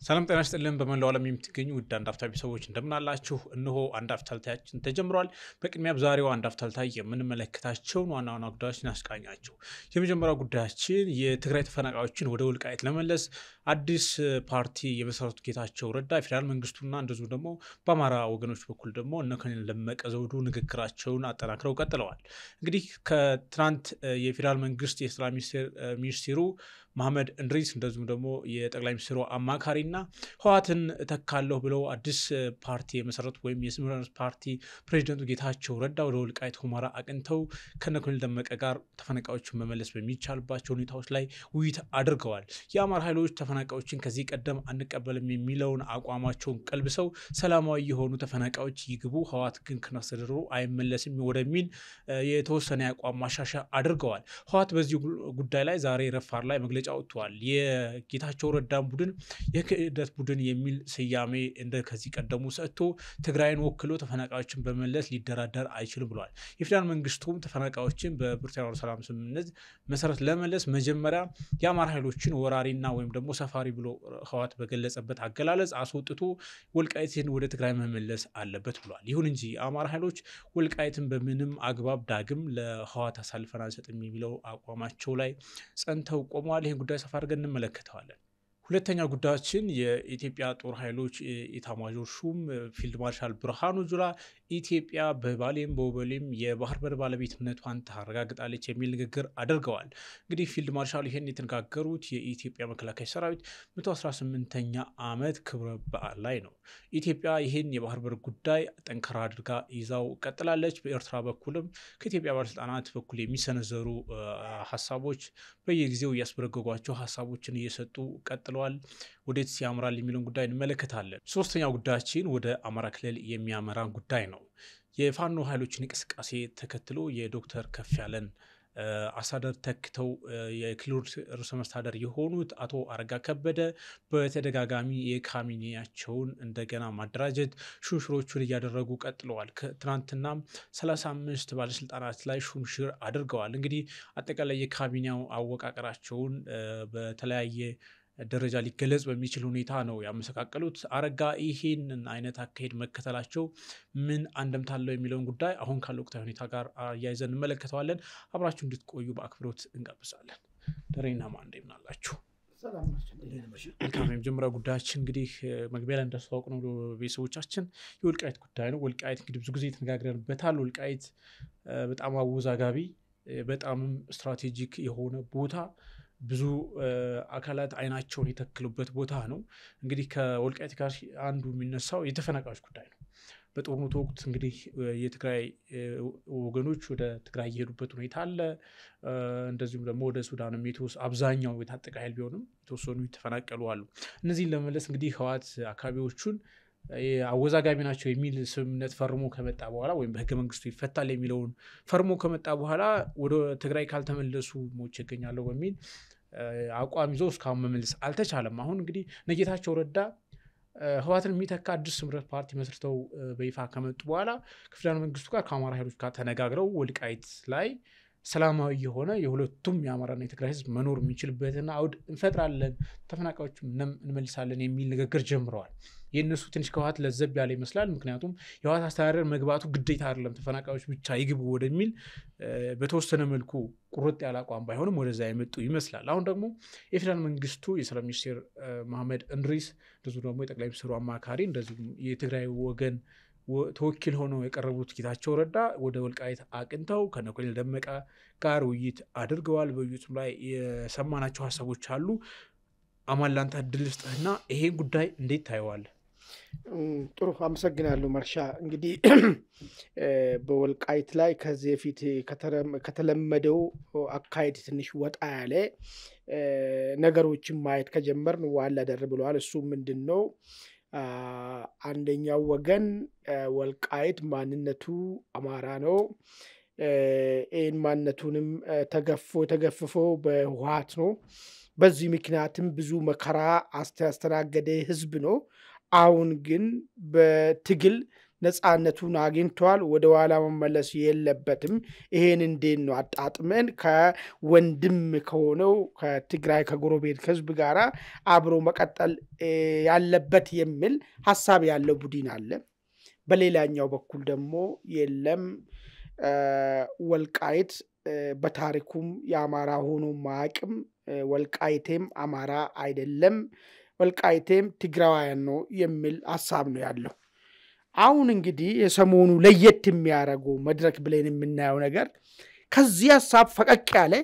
ሰላም ጤና ይስጥልን በመላው ዓለም የምትገኙ ውድ አንድ አፍታ ቤተሰቦች እንደምን አላችሁ? እነሆ አንድ አፍታልታያችን ተጀምሯል። በቅድሚያ በዛሬው አንድ አፍታልታይ የምንመለከታቸውን ዋና ዋና ጉዳዮች እናስቃኛቸው። የመጀመሪያው ጉዳያችን የትግራይ ተፈናቃዮችን ወደ ወልቃይት ለመመለስ አዲስ ፓርቲ የመሰረቱት ጌታቸው ረዳ የፌዴራል መንግስቱና እንደዚሁ ደግሞ በአማራ ወገኖች በኩል ደግሞ እነ ኮሎኔል ደመቀ ዘውዱ ንግግራቸውን አጠናክረው ቀጥለዋል። እንግዲህ ከትናንት የፌዴራል መንግስት የሰላም ሚኒስቴሩ መሐመድ እንድሪስ እንደዚሁም ደግሞ የጠቅላይ ሚኒስትሩ አማካሪና ህወሓትን እተካለሁ ብለው አዲስ ፓርቲ የመሰረቱ ወይም የስምረት ፓርቲ ፕሬዚደንቱ ጌታቸው ረዳ ወደ ወልቃይት ሁመራ አቅንተው ከኮሎኔል ደመቀ ጋር ተፈናቃዮችን መመለስ በሚቻልባቸው ሁኔታዎች ላይ ውይይት አድርገዋል። የአማራ ኃይሎች ተፈናቃዮችን ከዚህ ቀደም አንቀበልም የሚለውን አቋማቸውን ቀልብሰው ሰላማዊ የሆኑ ተፈናቃዮች ይግቡ፣ ህወሓት ግን ከነስተደሩ አይመለስም ወደሚል የተወሰነ አቋም ማሻሻያ አድርገዋል። ህወሓት በዚህ ጉዳይ ላይ ዛሬ ረፋር ላይ መግለጫ ወጥቷል። የጌታቸው ረዳን ቡድን የክህደት ቡድን የሚል ስያሜ እንደ ከዚህ ቀደሙ ሰጥቶ ትግራይን ወክሎ ተፈናቃዮችን በመለስ ሊደራደር አይችልም ብሏል። የፌዴራል መንግስቱም ተፈናቃዮችን በፕሪቶሪያው ሰላም ስምምነት መሰረት ለመለስ መጀመሪያ የአማራ ኃይሎችን ወራሪና ወይም ደግሞ ሰፋሪ ብሎ ህወሓት በገለጸበት አገላለጽ አስወጥቶ ወልቃይትን ወደ ትግራይ መመለስ አለበት ብሏል። ይሁን እንጂ የአማራ ኃይሎች ወልቃይትን በምንም አግባብ ዳግም ለህወሓት አሳልፈን አንሰጥም የሚለው አቋማቸው ላይ ጸንተው ቆመዋል። ይህን ጉዳይ ሰፋ አድርገን እንመለከተዋለን። ሁለተኛው ጉዳያችን የኢትዮጵያ ጦር ኃይሎች ኢታማዦር ሹም ፊልድ ማርሻል ብርሃኑ ጁላ ኢትዮጵያ በባሌም በወበሌም የባህር በር ባለቤትነቷን ታረጋግጣለች የሚል ንግግር አድርገዋል። እንግዲህ ፊልድ ማርሻል ይህን የተነጋገሩት የኢትዮጵያ መከላከያ ሰራዊት 118ኛ ዓመት ክብረ በዓል ላይ ነው። ኢትዮጵያ ይህን የባህር በር ጉዳይ ጠንከራ አድርጋ ይዛው ቀጥላለች። በኤርትራ በኩልም ከኢትዮጵያ ባለስልጣናት በኩል የሚሰነዘሩ ሀሳቦች በየጊዜው እያስበረገጓቸው ሀሳቦችን እየሰጡ ቀጥለዋል። ወዴት ያምራል የሚለውን ጉዳይ እንመለከታለን። ሶስተኛው ጉዳያችን ወደ አማራ ክልል የሚያመራን ጉዳይ ነው። የፋኖ ኃይሎችን እንቅስቃሴ ተከትሎ የዶክተር ከፍያለን አስተዳደር ተክተው የክልሉ ርዕሰ መስተዳድር የሆኑት አቶ አረጋ ከበደ በተደጋጋሚ የካቢኔያቸውን እንደገና ማደራጀት ሹምሽሮቹን እያደረጉ ቀጥለዋል። ትናንትና 35 ባለስልጣናት ላይ ሹምሽር አድርገዋል። እንግዲህ አጠቃላይ የካቢኔው አወቃቀራቸውን በተለያየ ደረጃ ሊገለጽ በሚችል ሁኔታ ነው ያመሰቃቀሉት። አረጋ ይሄንን አይነት አካሄድ መከተላቸው ምን አንደምታ አለው የሚለውን ጉዳይ አሁን ካለው ወቅታዊ ሁኔታ ጋር አያይዘን እንመለከተዋለን። አብራችሁ እንድትቆዩ በአክብሮት እንጋብዛለን። ደሬና ማንዴ ምን አላችሁ? ሰላም ናችሁ? መልካም። የመጀመሪያው ጉዳያችን እንግዲህ መግቢያ ላይ እንዳስተዋወቅ ነው ቤተሰቦቻችን የወልቃይት ጉዳይ ነው። ወልቃይት እንግዲህ ብዙ ጊዜ ተነጋግረንበታል። ወልቃይት በጣም አወዛጋቢ በጣምም ስትራቴጂክ የሆነ ቦታ ብዙ አካላት አይናቸውን የተከሉበት ቦታ ነው። እንግዲህ ከወልቃይት ጋር አንዱ የሚነሳው የተፈናቃዮች ጉዳይ ነው። በጦርነቱ ወቅት እንግዲህ የትግራይ ወገኖች ወደ ትግራይ የሄዱበት ሁኔታ አለ። እንደዚሁም ደግሞ ወደ ሱዳንም አብዛኛው የታጠቀ ኃይል ቢሆንም የተወሰኑ የተፈናቀሉ አሉ። እነዚህን ለመመለስ እንግዲህ ህወሓት አካባቢዎቹን አወዛጋቢ ናቸው የሚል ስምምነት ፈርሞ ከመጣ በኋላ ወይም በህገ መንግስቱ ይፈታል የሚለውን ፈርሞ ከመጣ በኋላ ወደ ትግራይ ካልተመለሱ ሞቼ እገኛለሁ በሚል አቋም ይዞ እስካሁን መመለስ አልተቻለም። አሁን እንግዲህ ጌታቸው ረዳ ህወሓትን የሚተካ አዲስ ስምረት ፓርቲ መስርተው በይፋ ከመጡ በኋላ ከፌዴራል መንግስቱ ጋር ከአማራ ኃይሎች ጋር ተነጋግረው ወልቃይት ላይ ሰላማዊ የሆነ የሁለቱም የአማራና የትግራይ ህዝብ መኖር የሚችልበትና አውድ እንፈጥራለን፣ ተፈናቃዮች እንመልሳለን የሚል ንግግር ጀምረዋል። የእነሱ ትንሽ ከህወሓት ለዘብ ያለ ይመስላል። ምክንያቱም የህወሓት አስተዳደር መግባቱ ግዴታ አይደለም፣ ተፈናቃዮች ብቻ ይግቡ ወደሚል በተወሰነ መልኩ ቁርጥ ያለ አቋም ባይሆንም ወደዛ የመጡ ይመስላል። አሁን ደግሞ የፌዴራል መንግስቱ የሰላም ሚኒስቴር መሐመድ እንድሪስ እንደዚሁ ደግሞ የጠቅላይ ሚኒስትሩ አማካሪ እንደዚሁ የትግራይ ወገን ተወኪል ሆነው የቀረቡት ጌታቸው ረዳ ወደ ወልቃይት አቅንተው ከኮሎኔል ደመቀ ጋር ውይይት አድርገዋል። በውይይቱም ላይ የሰማናቸው ሀሳቦች አሉ። አማን ላንተ እድል ስጥህና ይሄን ጉዳይ እንዴት ታየዋለህ? ጥሩ አመሰግናለሁ መርሻ። እንግዲህ በወልቃይት ላይ ከዚህ በፊት ከተለመደው አካሄድ ትንሽ ወጣ ያለ ነገሮችን ማየት ከጀመርን ዋላ ደር ብለዋል። እሱ ምንድን ነው? አንደኛው ወገን ወልቃይት ማንነቱ አማራ ነው፣ ይህን ማንነቱንም ተገፍፎ በህወሓት ነው። በዚህ ምክንያትም ብዙ መከራ ያስተናገደ ህዝብ ነው። አሁን ግን በትግል ነፃነቱን አግኝቷል ወደ ኋላ መመለስ የለበትም ይሄን እንዴት ነው አጣጥመን ከወንድም ከሆነው ከትግራይ ከጎረቤት ህዝብ ጋራ አብሮ መቀጠል ያለበት የሚል ሐሳብ ያለው ቡድን አለ በሌላኛው በኩል ደግሞ የለም ወልቃይት በታሪኩም የአማራ ሆኖ ማቅም ወልቃይቴም አማራ አይደለም ወልቃይቴም ትግራዋያን ነው የሚል ሐሳብ ነው ያለው አሁን እንግዲህ የሰሞኑ ለየት የሚያረጋው መድረክ ብለን የምናየው ነገር ከዚህ ሐሳብ ፈቀቅ ያለ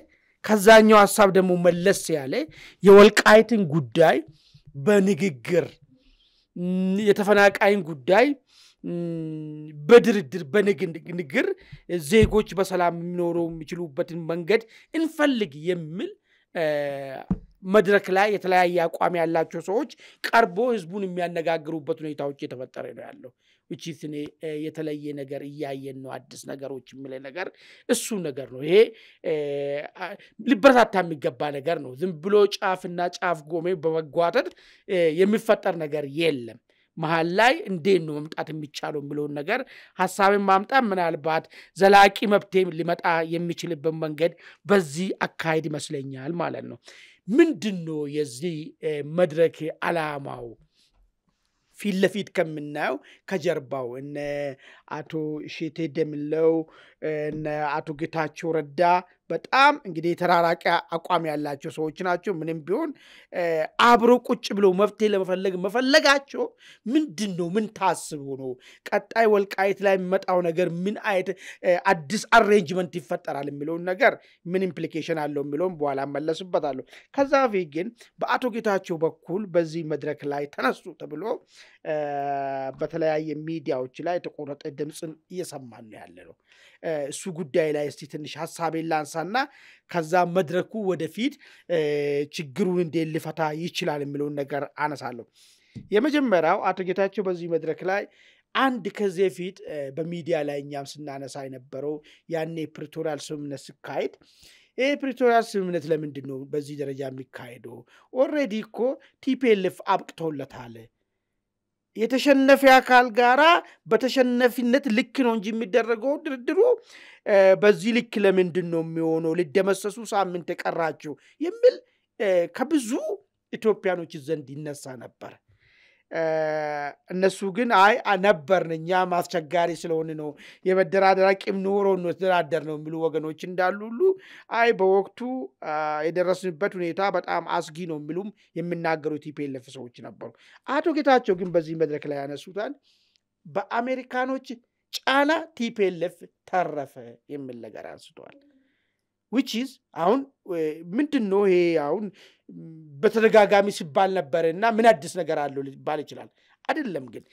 ከዛኛው ሐሳብ ደግሞ መለስ ያለ የወልቃይትን ጉዳይ በንግግር የተፈናቃይን ጉዳይ በድርድር በንግግር ዜጎች በሰላም የሚኖረው የሚችሉበትን መንገድ እንፈልግ የሚል መድረክ ላይ የተለያየ አቋም ያላቸው ሰዎች ቀርቦ ህዝቡን የሚያነጋግሩበት ሁኔታዎች እየተፈጠረ ነው ያለው which is የተለየ ነገር እያየን ነው አዲስ ነገሮች የሚለ ነገር እሱ ነገር ነው ይሄ ሊበረታታ የሚገባ ነገር ነው ዝም ብሎ ጫፍና ጫፍ ጎሜ በመጓተት የሚፈጠር ነገር የለም መሃል ላይ እንዴት ነው መምጣት የሚቻለው የሚለው ነገር ሐሳብን ማምጣት ምናልባት ዘላቂ መብቴም ሊመጣ የሚችልበት መንገድ በዚህ አካሄድ ይመስለኛል ማለት ነው ምንድነው የዚህ መድረክ ዓላማው ፊት ለፊት ከምናየው ከጀርባው እነ አቶ ሼቴ ደምለው እነ አቶ ጌታቸው ረዳ በጣም እንግዲህ ተራራቂ አቋም ያላቸው ሰዎች ናቸው ምንም ቢሆን አብሮ ቁጭ ብለው መፍትሄ ለመፈለጋቸው ምንድነው ምን ታስቦ ነው ቀጣይ ወልቃይት ላይ የሚመጣው ነገር ምን አይነት አዲስ አሬንጅመንት ይፈጠራል የሚለው ነገር ምን ኢምፕሊኬሽን አለው የሚለው በኋላ መለስበታለሁ ከዛ በፊት ግን በአቶ ጌታቸው በኩል በዚህ መድረክ ላይ ተነሱ ተብሎ በተለያየ ሚዲያዎች ላይ ተቆረጠ ድምጽን እየሰማን ያለው እሱ ጉዳይ ላይ እስቲ ትንሽ ሐሳቤን ላንሳና ከዛ መድረኩ ወደፊት ችግሩን እንዴት ሊፈታ ይችላል የሚለው ነገር አነሳለሁ የመጀመሪያው አቶ ጌታቸው በዚህ መድረክ ላይ አንድ ከዚህ ፊት በሚዲያ ላይ እኛም ስናነሳ የነበረው ያኔ ፕሪቶሪያል ስምምነት ሲካሄድ ፕሪቶሪያል ስምምነት ለምንድነው በዚህ ደረጃ የሚካሄደው ኦሬዲ እኮ ቲፒኤልኤፍ አብቅቶለታል የተሸነፈ አካል ጋራ በተሸነፊነት ልክ ነው እንጂ የሚደረገው ድርድሩ በዚህ ልክ ለምንድነው የሚሆነው ሊደመሰሱ ሳምንት ተቀራቸው የሚል ከብዙ ኢትዮጵያኖች ዘንድ ይነሳ ነበር እነሱ ግን አይ ነበርንኛ ማስቸጋሪ ስለሆነ ነው የመደራደር አቅም ኖሮ ነው ተደራደር ነው የሚሉ ወገኖች እንዳሉ ሁሉ አይ በወቅቱ የደረስንበት ሁኔታ በጣም አስጊ ነው የሚሉም የሚናገሩ ቲፒኤልኤፍ ሰዎች ነበሩ አቶ ጌታቸው ግን በዚህ መድረክ ላይ ያነሱታል በአሜሪካኖች ጫና ቲፒኤልኤፍ ተረፈ የሚል ነገር አንስተዋል which is አሁን ምንድነው ይሄ አሁን በተደጋጋሚ ሲባል ነበርና ምን አዲስ ነገር አለው ሊባል ይችላል አይደለም ግን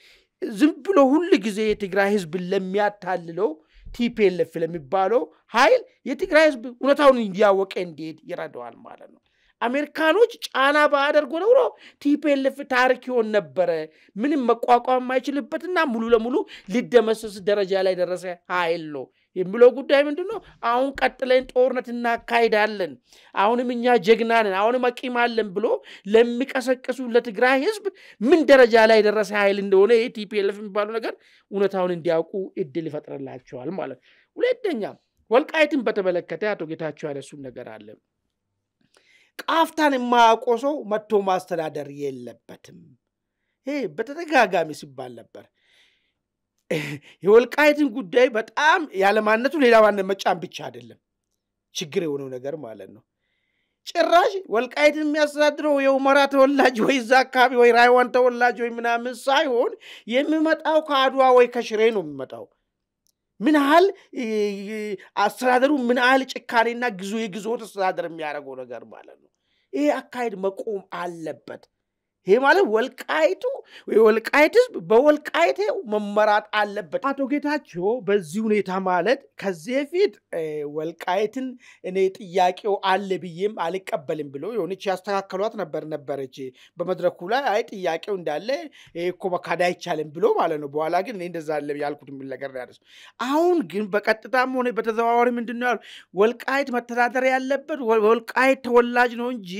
ዝም ብሎ ሁሉ ጊዜ የትግራይ ህዝብ ለሚያታልለው ቲፒኤልኤፍ ለሚባለው ኃይል የትግራይ ህዝብ እውነታውን እንዲያወቀ እንዴት ይረዳዋል ማለት ነው አሜሪካኖች ጫና ባደርጉ ነው ቲፒኤልኤፍ ታሪክ ይሆን ነበር ምንም መቋቋም ማይችልበትና ሙሉ ለሙሉ ሊደመሰስ ደረጃ ላይ ደረሰ ኃይል ነው የሚለው ጉዳይ ምንድነው አሁን ቀጥለን ጦርነት እናካሂዳለን አሁንም እኛ ጀግና ነን አሁንም አቂም አለን ብሎ ለሚቀሰቅሱ ለትግራይ ህዝብ ምን ደረጃ ላይ ደረሰ ኃይል እንደሆነ ቲፒኤልኤፍ የሚባለው ነገር እውነታውን እንዲያውቁ እድል ይፈጥርላቸዋል ማለት ሁለተኛ ወልቃይትን በተመለከተ አቶ ጌታቸው ያለሱ ነገር አለ ቃፍታን ማቆሶ መጥቶ ማስተዳደር የለበትም ይሄ በተደጋጋሚ ሲባል ነበር የወልቃይትን ጉዳይ በጣም ያለማነቱ ሌላ ማንነት መጫን ብቻ አይደለም ችግር የሆነው ነገር ማለት ነው ጭራሽ ወልቃይትን የሚያስተዳድረው የኡመራ ተወላጅ ወይ ዛካቢ ወይ ራይዋን ተወላጅ ወይ ምናምን ሳይሆን የሚመጣው ከአድዋ ወይ ከሽሬ ነው የሚመጣው ምን ያህል አስተዳደሩ ምን ያህል ጭካኔና የግዞት አስተዳደር የሚያደርገው ነገር ማለት ነው ይሄ አካሄድ መቆም አለበት ይሄ ማለት ወልቃይት ህዝብ በወልቃይቴው መመራት አለበት አቶ ጌታቸው በዚህ ሁኔታ ማለት ከዚህ ፊት ወልቃይትን እኔ ጥያቄው አለ ብዬም አልቀበልም ብሎ የሆነች ያስተካከሏት ነበረች በመድረኩ ላይ አይ ጥያቄው እንዳለ እኮ በካዳ አይቻልም ብሎ ማለት ነው በኋላ ግን እኔ እንደዛ አለ ያልኩት ምን ነገር ያደርስ አሁን ግን በቀጥታም ሆነ በተዘዋዋሪ ምንድነው ወልቃይት መተዳደር ያለበት ወልቃይት ተወላጅ ነው እንጂ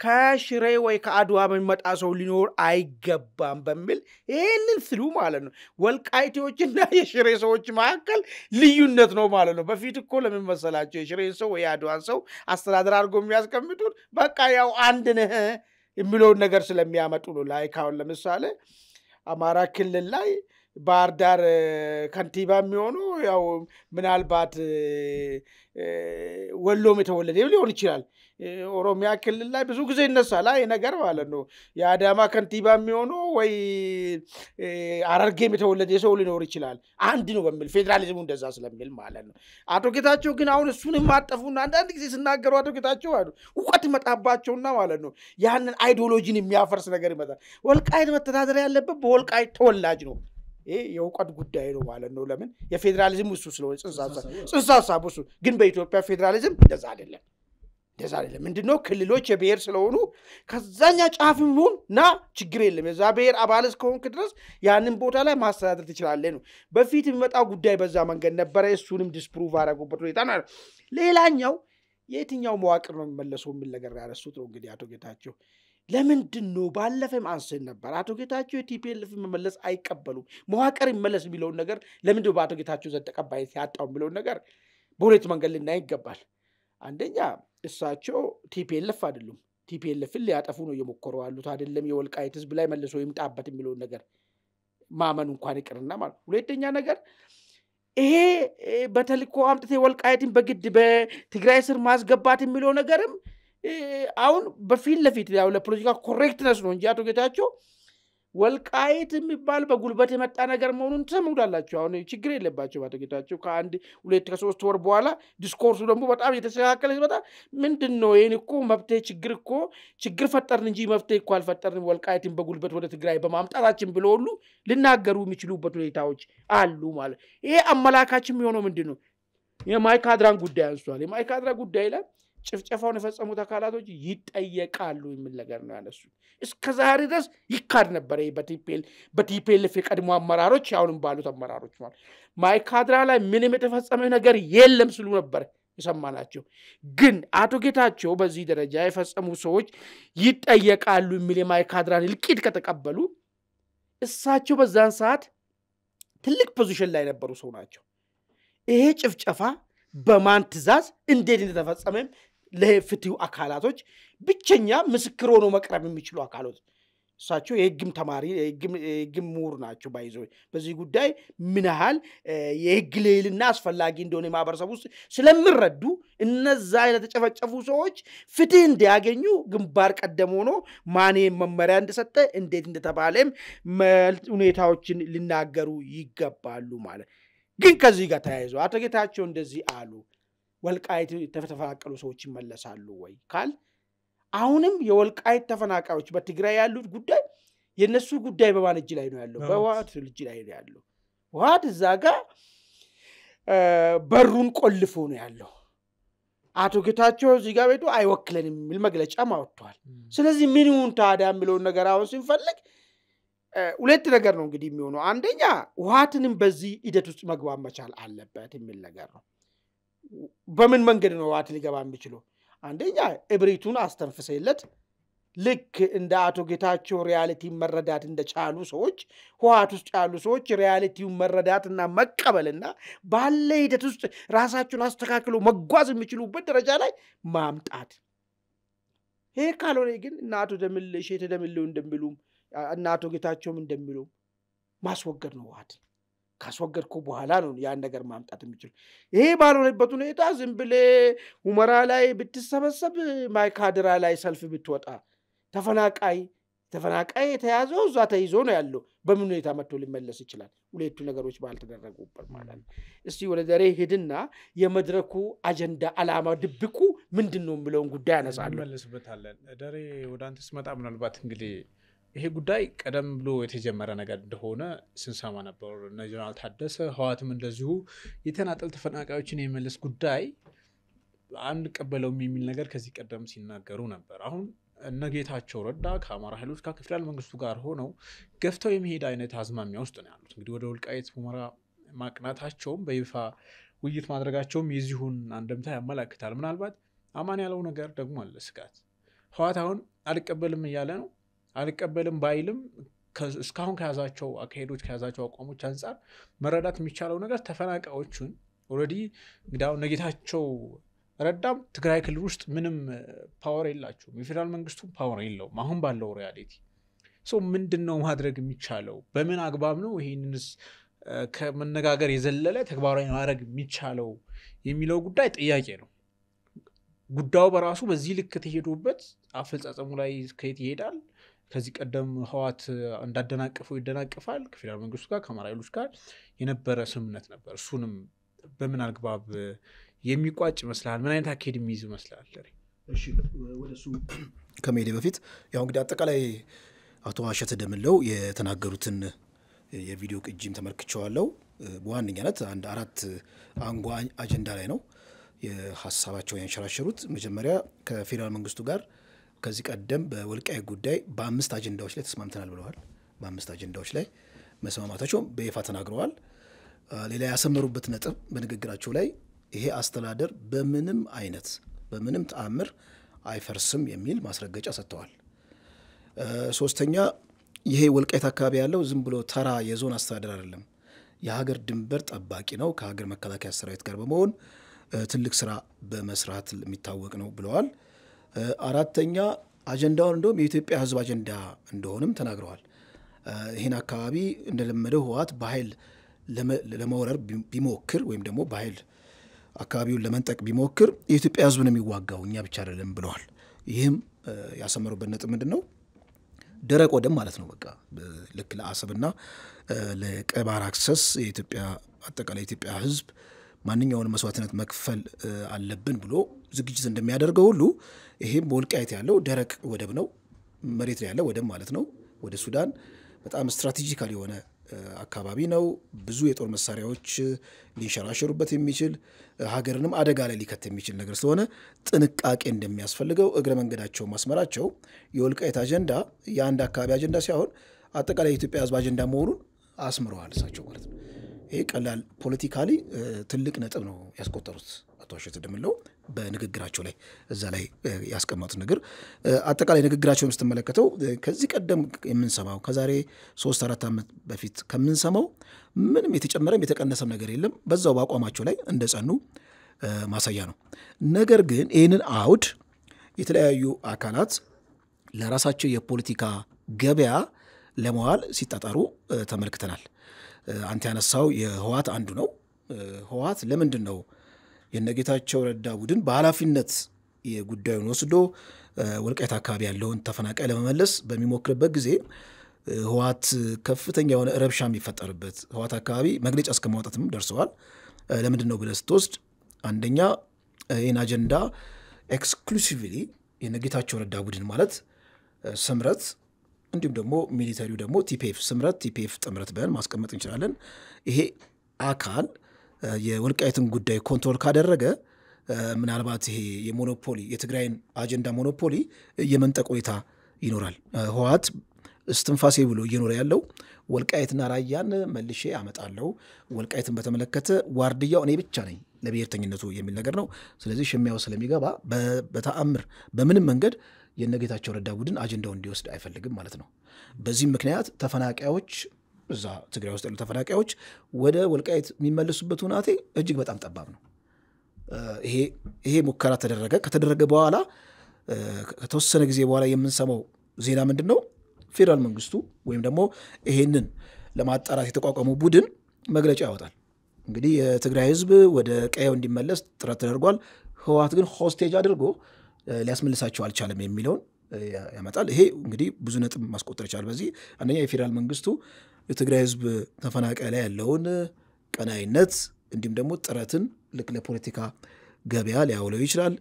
ከሽሬ ወይ ከአድዋ በሚመጣ ሰው ሊኖር አይገባም በሚል ይህንን ስሉ ማለት ነው። ወልቃይቴዎችና የሽሬ ሰዎች መካከል ልዩነት ነው ማለት ነው። በፊት እኮ ለምን መሰላቸው የሽሬን ሰው ወይ የአድዋን ሰው አስተዳደር አድርጎ የሚያስቀምጡት በቃ ያው አንድ ነህ የሚለውን ነገር ስለሚያመጡ ነው። ላይክ አሁን ለምሳሌ አማራ ክልል ላይ ባህር ዳር ከንቲባ የሚሆነው ያው ምናልባት ወሎም የተወለደ ሊሆን ይችላል። ኦሮሚያ ክልል ላይ ብዙ ጊዜ ይነሳል ይሄ ነገር ማለት ነው። የአዳማ ከንቲባ የሚሆነው ወይ ሐረርጌም የተወለደ ሰው ሊኖር ይችላል። አንድ ነው በሚል ፌዴራሊዝሙ እንደዛ ስለሚል ማለት ነው። አቶ ጌታቸው ግን አሁን እሱን ማጠፉና አንዳንድ ጊዜ ሲናገሩ አቶ ጌታቸው አሉ እውቀት ይመጣባቸውና ማለት ነው ያንን አይዲዮሎጂን የሚያፈርስ ነገር ይመጣል። ወልቃይት መተዳደር ያለበት በወልቃይት ተወላጅ ነው። ይሄ የእውቀት ጉዳይ ነው ማለት ነው። ለምን የፌዴራሊዝም እሱ ስለሆነ ጽንሰ ሐሳቡ እሱ ግን በኢትዮጵያ ፌዴራሊዝም እንደዛ አይደለም። ምንድነው ክልሎች የብሔር ስለሆኑ ከዛኛ ጫፍም ይሁን ና ችግር የለም የዛ ብሔር አባል እስከሆንክ ድረስ ያንን ቦታ ላይ ማስተዳደር ትችላለህ ነው። በፊት የሚመጣው ጉዳይ በዛ መንገድ ነበረ። እሱንም ዲስፕሩቭ አደረጉበት ሁኔታ ነው። ሌላኛው የትኛው መዋቅር ነው የሚመለሰው የሚል ነገር ያነሱት ነው። እንግዲህ አቶ ጌታቸው ለምንድን ነው ባለፈም አንስን ነበር አቶ ጌታቸው የቲፒኤልኤፍ መመለስ አይቀበሉም መዋቅር ይመለስ የሚለውን ነገር ለምንድን ነው በአቶ ጌታቸው ዘንድ ተቀባይነት ያጣው የሚለውን ነገር በሁለት መንገድ ልናይ ይገባል። አንደኛ እሳቸው ቲፒኤልኤፍ አይደሉም። ቲፒኤልኤፍን ሊያጠፉ ነው እየሞከሩ ያሉት አይደለም የወልቃይት ህዝብ ላይ መልሶ ይምጣበት የሚለውን ነገር ማመን እንኳን ይቅርና ማለት። ሁለተኛ ነገር ይሄ በተልእኮ አምጥተው ወልቃይትን በግድ በትግራይ ስር ማስገባት የሚለው ነገርም አሁን በፊት ለፊት ያው ለፖለቲካ ኮሬክትነስ ነው እንጂ አቶ ጌታቸው ወልቃይት የሚባል በጉልበት የመጣ ነገር መሆኑን ተሰሙዳላችሁ። አሁን ችግር የለባቸው አቶ ጌታቸው ከአንድ ሁለት ከሶስት ወር በኋላ ዲስኮርሱ ደግሞ በጣም የተስተካከለ ሲመጣ ምንድነው ይሄን እኮ መፍትሄ ችግር ፈጠርን እንጂ መፍትሄ እኮ አልፈጠርንም ወልቃይትን በጉልበት ወደ ትግራይ በማምጣታችን ብሎ ሁሉ ሊናገሩ የሚችሉበት ሁኔታዎች አሉ ማለት። ይሄ አመላካችም የሆነው ምንድነው የማይካድራን ጉዳይ አንስቷል። የማይካድራ ጉዳይ ላይ ጭፍጨፋውን የፈጸሙት አካላቶች ይጠየቃሉ የሚል ነገር ነው ያነሱት። እስከዛሬ ድረስ ይካድ ነበር በቲፒኤልኤፍ የቀድሞ አመራሮች አሁንም ባሉት አመራሮች ማለት ማይካድራ ላይ ምንም የተፈጸመ ነገር የለም ሲሉ ነበር የሰማናቸው። ግን አቶ ጌታቸው በዚህ ደረጃ የፈጸሙ ሰዎች ይጠየቃሉ የሚል የማይካድራን እልቂት ከተቀበሉ እሳቸው በዛን ሰዓት ትልቅ ፖዚሽን ላይ ነበሩ ሰው ናቸው። ይሄ ጭፍጨፋ በማን ትእዛዝ እንዴት እንደተፈጸመም ለፍትህ አካላቶች ብቸኛ ምስክር ሆኖ መቅረብ የሚችሉ አካላት እሳቸው የህግም ተማሪ የህግም ምሁር ናቸው። ባይዘው በዚህ ጉዳይ ምን ያህል የህግ ልዕልና አስፈላጊ እንደሆነ ማህበረሰብ ውስጥ ስለሚረዱ እነዛ የተጨፈጨፉ ሰዎች ፍትህ እንዲያገኙ ግንባር ቀደም ሆኖ ማን መመሪያ እንደሰጠ እንዴት እንደተባለም ሁኔታዎችን ሊናገሩ ይገባሉ ማለት። ግን ከዚህ ጋር ተያይዞ አቶ ጌታቸው እንደዚህ አሉ ወልቃይት ተፈናቀሉ ሰዎች ይመለሳሉ ወይ ካል አሁንም የወልቃይት ተፈናቃዮች በትግራይ ያሉት ጉዳይ የነሱ ጉዳይ በማን እጅ ላይ ነው ያለው? በህወሓት እጅ ላይ ነው ያለው። ህወሓት እዛ ጋር በሩን ቆልፎ ነው ያለው። አቶ ጌታቸው እዚህ ጋር ቤቱ አይወክለንም የሚል መግለጫ ማውጥቷል። ስለዚህ ምን ይሁን ታዲያ የሚለውን ነገር አሁን ሲንፈልግ ሁለት ነገር ነው እንግዲህ የሚሆነው። አንደኛ ህወሓትንም በዚህ ሂደት ውስጥ መግባት መቻል አለበት የሚል ነገር ነው። በምን መንገድ ነው ህወሓት ሊገባ የሚችለው? አንደኛ እብሪቱን አስተንፍሰለት ልክ እንደ አቶ ጌታቸው ሪያሊቲ መረዳት እንደቻሉ ሰዎች ህወሓት ውስጥ ያሉ ሰዎች ሪያሊቲውን መረዳትና መቀበልና ባለ ሂደት ውስጥ ራሳቸውን አስተካክሎ መጓዝ የሚችሉበት ደረጃ ላይ ማምጣት። ይሄ ካልሆነ ግን እና አቶ ደምልሽ የተደምለው እንደሚሉ እና አቶ ጌታቸውም እንደሚሉ ማስወገድ ነው። ህወሓት ካስወገድኩ በኋላ ነው ያን ነገር ማምጣት የሚችል። ይሄ ባልሆነበት ሁኔታ ዝም ብለህ ሁመራ ላይ ብትሰበሰብ ማይካድራ ላይ ሰልፍ ብትወጣ ተፈናቃይ የተያዘው እዛ ተይዞ ነው ያለው። በምን ሁኔታ መጥቶ ሊመለስ ይችላል? ሁለቱ ነገሮች ባልተደረጉበት ማለት ነው። እስቲ ወደ ደሬ ሄድና የመድረኩ አጀንዳ ዓላማ ድብቁ ምንድነው የሚለውን ጉዳይ አነሳለሁ። እንመለስበታለን። ደሬ ወደ አንተ ስመጣ ምናልባት እንግዲህ ይሄ ጉዳይ ቀደም ብሎ የተጀመረ ነገር እንደሆነ ስንሰማ ነበር። እነ ጀነራል ታደሰ ህወሓትም እንደዚሁ የተናጠል ተፈናቃዮችን የመለስ ጉዳይ አንድ ቀበለውም የሚል ነገር ከዚህ ቀደም ሲናገሩ ነበር። አሁን እነ ጌታቸው ረዳ ከአማራ ኃይሎች ጋር ከፌደራል መንግስቱ ጋር ሆነው ገፍተው የሚሄድ አይነት አዝማሚያ ውስጥ ነው ያሉት። እንግዲህ ወደ ወልቃይት ሁመራ ማቅናታቸውም በይፋ ውይይት ማድረጋቸውም የዚሁን አንድምታ ያመላክታል። ምናልባት አማን ያለው ነገር ደግሞ አለ ስጋት። ህወሓት አሁን አልቀበልም እያለ ነው። አልቀበልም ባይልም እስካሁን ከያዛቸው አካሄዶች ከያዛቸው አቋሞች አንጻር መረዳት የሚቻለው ነገር ተፈናቃዮቹን ኦልሬዲ እንግዲህ አሁን ጌታቸው ረዳም ትግራይ ክልል ውስጥ ምንም ፓወር የላቸውም። የፌዴራል መንግስቱ ፓወር የለውም አሁን ባለው ሪያሊቲ። ምንድነው ማድረግ የሚቻለው? በምን አግባብ ነው ይሄንንስ ከመነጋገር የዘለለ ተግባራዊ ማድረግ የሚቻለው የሚለው ጉዳይ ጥያቄ ነው። ጉዳዩ በራሱ በዚህ ልክ ተሄዶበት አፈጻጸሙ ላይ ከየት ይሄዳል? ከዚህ ቀደም ህዋት እንዳደናቀፈው ይደናቀፋል። ከፌዴራል መንግስቱ ጋር ከአማራ ኃይሎች ጋር የነበረ ስምምነት ነበር። እሱንም በምን አግባብ የሚቋጭ ይመስላል? ምን አይነት አካሄድ የሚይዝ ይመስላል? እሺ ወደሱ ከመሄድ በፊት ያው እንግዲህ አጠቃላይ አቶ አሸተ ደምለው የተናገሩትን የቪዲዮ ቅጂም ተመልክቼዋለሁ። በዋነኛነት አንድ 4 አንጓ አጀንዳ ላይ ነው የሐሳባቸውን ያንሸራሸሩት። መጀመሪያ ከፌዴራል መንግስቱ ጋር ከዚህ ቀደም በወልቃይት ጉዳይ በ5 አጀንዳዎች ላይ ተስማምተናል ብለዋል። በ5 አጀንዳዎች ላይ መስማማታቸውን በይፋ ተናግረዋል። ሌላ ያሰመሩበት ነጥብ በንግግራቸው ላይ ይሄ አስተዳደር በምንም ተአምር አይፈርስም የሚል ማስረገጫ ሰጥተዋል። ሶስተኛ ይሄ ወልቃይት አካባቢ ያለው ዝም ብሎ ተራ የዞን አስተዳደር አይደለም፣ የሀገር ድንበር ጠባቂ ነው። ከሀገር መከላከያ ሰራዊት ጋር በመሆን ትልቅ ስራ በመስራት የሚታወቅ ነው ብለዋል። አራተኛ አጀንዳውን እንደውም የኢትዮጵያ ሕዝብ አጀንዳ እንደሆነም ተናግረዋል። ይህን አካባቢ እንደለመደው ህወሓት በኃይል ለመውረር ቢሞክር ወይም ደግሞ በኃይል አካባቢውን ለመንጠቅ ቢሞክር የኢትዮጵያ ሕዝብ ነው የሚዋጋው፣ እኛ ብቻ አይደለም ብለዋል። ይህም ያሰመሩበት ነጥብ ምንድን ነው? ደረቅ ወደብ ማለት ነው። በቃ ልክ ለአሰብና ለቀይ ባህር አክሰስ አጠቃላይ የኢትዮጵያ ሕዝብ ማንኛውን መስዋዕትነት መክፈል አለብን ብሎ ዝግጅት እንደሚያደርገው ሁሉ ይሄም በወልቃይት ያለው ደረቅ ወደብ ነው፣ መሬት ላይ ያለው ወደብ ማለት ነው። ወደ ሱዳን በጣም ስትራቴጂካል የሆነ አካባቢ ነው። ብዙ የጦር መሳሪያዎች ሊንሸራሸሩበት የሚችል ሀገርንም አደጋ ላይ ሊከት የሚችል ነገር ስለሆነ ጥንቃቄ እንደሚያስፈልገው እግረ መንገዳቸው ማስመራቸው የወልቃይት አጀንዳ የአንድ አካባቢ አጀንዳ ሳይሆን አጠቃላይ የኢትዮጵያ ሕዝብ አጀንዳ መሆኑን አስምረዋል እሳቸው ማለት ነው። ይሄ ቀላል ፖለቲካሊ ትልቅ ነጥብ ነው ያስቆጠሩት አቶ አሸተ ደምለው በንግግራቸው ላይ እዛ ላይ ያስቀመጡት ነገር። አጠቃላይ ንግግራቸውን ስትመለከተው ከዚህ ቀደም የምንሰማው ከዛሬ 3-4 ዓመት በፊት ከምንሰማው ምንም የተጨመረም የተቀነሰም ነገር የለም። በዛው በአቋማቸው ላይ እንደጸኑ ማሳያ ነው። ነገር ግን ይህንን አውድ የተለያዩ አካላት ለራሳቸው የፖለቲካ ገበያ ለመዋል ሲጣጣሩ ተመልክተናል። አንተ ያነሳው የህወሓት አንዱ ነው። ህወሓት ለምንድን ነው የነጌታቸው ረዳ ቡድን በኃላፊነት የጉዳዩን ወስዶ ወልቃይት አካባቢ ያለውን ተፈናቃይ ለመመለስ በሚሞክርበት ጊዜ ህወሓት ከፍተኛ የሆነ ረብሻ የሚፈጠርበት ህወሓት አካባቢ መግለጫ እስከ ማውጣትም ደርሰዋል። ለምንድን ነው ብለህ ስትወስድ አንደኛ ይህን አጀንዳ ኤክስክሉሲቭሊ የነጌታቸው ረዳ ቡድን ማለት ስምረት እንዲሁም ደግሞ ሚሊተሪው ደግሞ ቲፒኤፍ ስምረት ቲፒኤፍ ጥምረት ብለን ማስቀመጥ እንችላለን። ይሄ አካል የወልቃይትን ጉዳይ ኮንትሮል ካደረገ ምናልባት ይሄ የሞኖፖሊ የትግራይን አጀንዳ ሞኖፖሊ የመንጠቅ ሁኔታ ይኖራል። ህወሓት እስትንፋሴ ብሎ እየኖረ ያለው ወልቃይትና ራያን መልሼ አመጣለሁ፣ ወልቃይትን በተመለከተ ዋርድያው እኔ ብቻ ነኝ ለብሔርተኝነቱ የሚል ነገር ነው። ስለዚህ ሽሚያው ስለሚገባ በተአምር በምንም መንገድ የነጌታቸው ረዳ ቡድን አጀንዳውን እንዲወስድ አይፈልግም ማለት ነው። በዚህም ምክንያት ተፈናቃዮች እዛ ትግራይ ውስጥ ያሉ ተፈናቃዮች ወደ ወልቃይት የሚመለሱበት ሁናቴ እጅግ በጣም ጠባብ ነው። ይሄ ሙከራ ከተደረገ በኋላ ከተወሰነ ጊዜ በኋላ የምንሰማው ዜና ምንድን ነው? ፌዴራል መንግስቱ ወይም ደግሞ ይሄንን ለማጣራት የተቋቋመው ቡድን መግለጫ ያወጣል። እንግዲህ የትግራይ ህዝብ ወደ ቀየው እንዲመለስ ጥረት ተደርጓል፣ ህወሓት ግን ሆስቴጅ አድርጎ ሊያስመልሳቸው አልቻለም የሚለውን ያመጣል። ይሄ እንግዲህ ብዙ ነጥብ ማስቆጠር ይቻላል። በዚህ አንደኛ የፌዴራል መንግስቱ የትግራይ ህዝብ ተፈናቃይ ላይ ያለውን ቀናይነት እንዲሁም ደግሞ ጥረትን ልክ ለፖለቲካ ገበያ ሊያውለው ይችላል።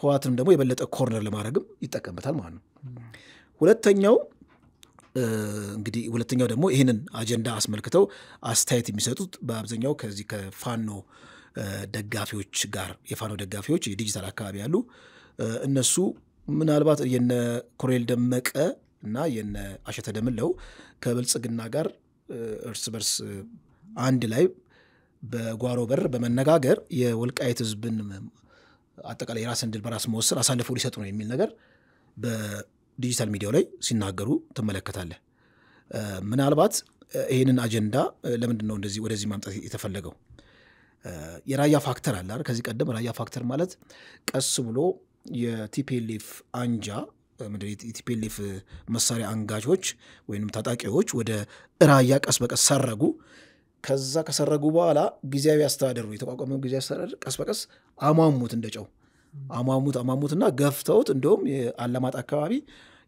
ህወሓትንም ደግሞ የበለጠ ኮርነር ለማድረግም ይጠቀምበታል ማለት ነው። ሁለተኛው ደግሞ ይህንን አጀንዳ አስመልክተው አስተያየት የሚሰጡት በአብዛኛው ከዚህ ከፋኖ ደጋፊዎች ጋር የፋኖ ደጋፊዎች የዲጂታል አካባቢ ያሉ እነሱ ምናልባት የነ ኮሎኔል ደመቀ እና የነ አሸተ ደምለው ከብልጽግና ጋር እርስ በርስ አንድ ላይ በጓሮ በር በመነጋገር የወልቃይት ህዝብን አጠቃላይ የራስን ድል በራስ መወሰን አሳልፈው ሊሰጡ ነው የሚል ነገር ዲጂታል ሚዲያው ላይ ሲናገሩ ትመለከታለህ። ምናልባት ይህንን አጀንዳ ለምንድን ነው እንደዚህ ወደዚህ ማምጣት የተፈለገው? የራያ ፋክተር አለ አይደል? ከዚህ ቀደም ራያ ፋክተር ማለት ቀስ ብሎ የቲፒኤልኤፍ አንጃ የቲፒኤልኤፍ መሳሪያ አንጋቾች ወይም ታጣቂዎች ወደ ራያ ቀስ በቀስ ሰረጉ። ከዛ ከሰረጉ በኋላ ጊዜያዊ አስተዳደሩ የተቋቋመው ጊዜያዊ አስተዳደር ቀስ በቀስ አሟሙት፣ እንደጨው አሟሙትና ገፍተውት እንደውም የአላማጣ አካባቢ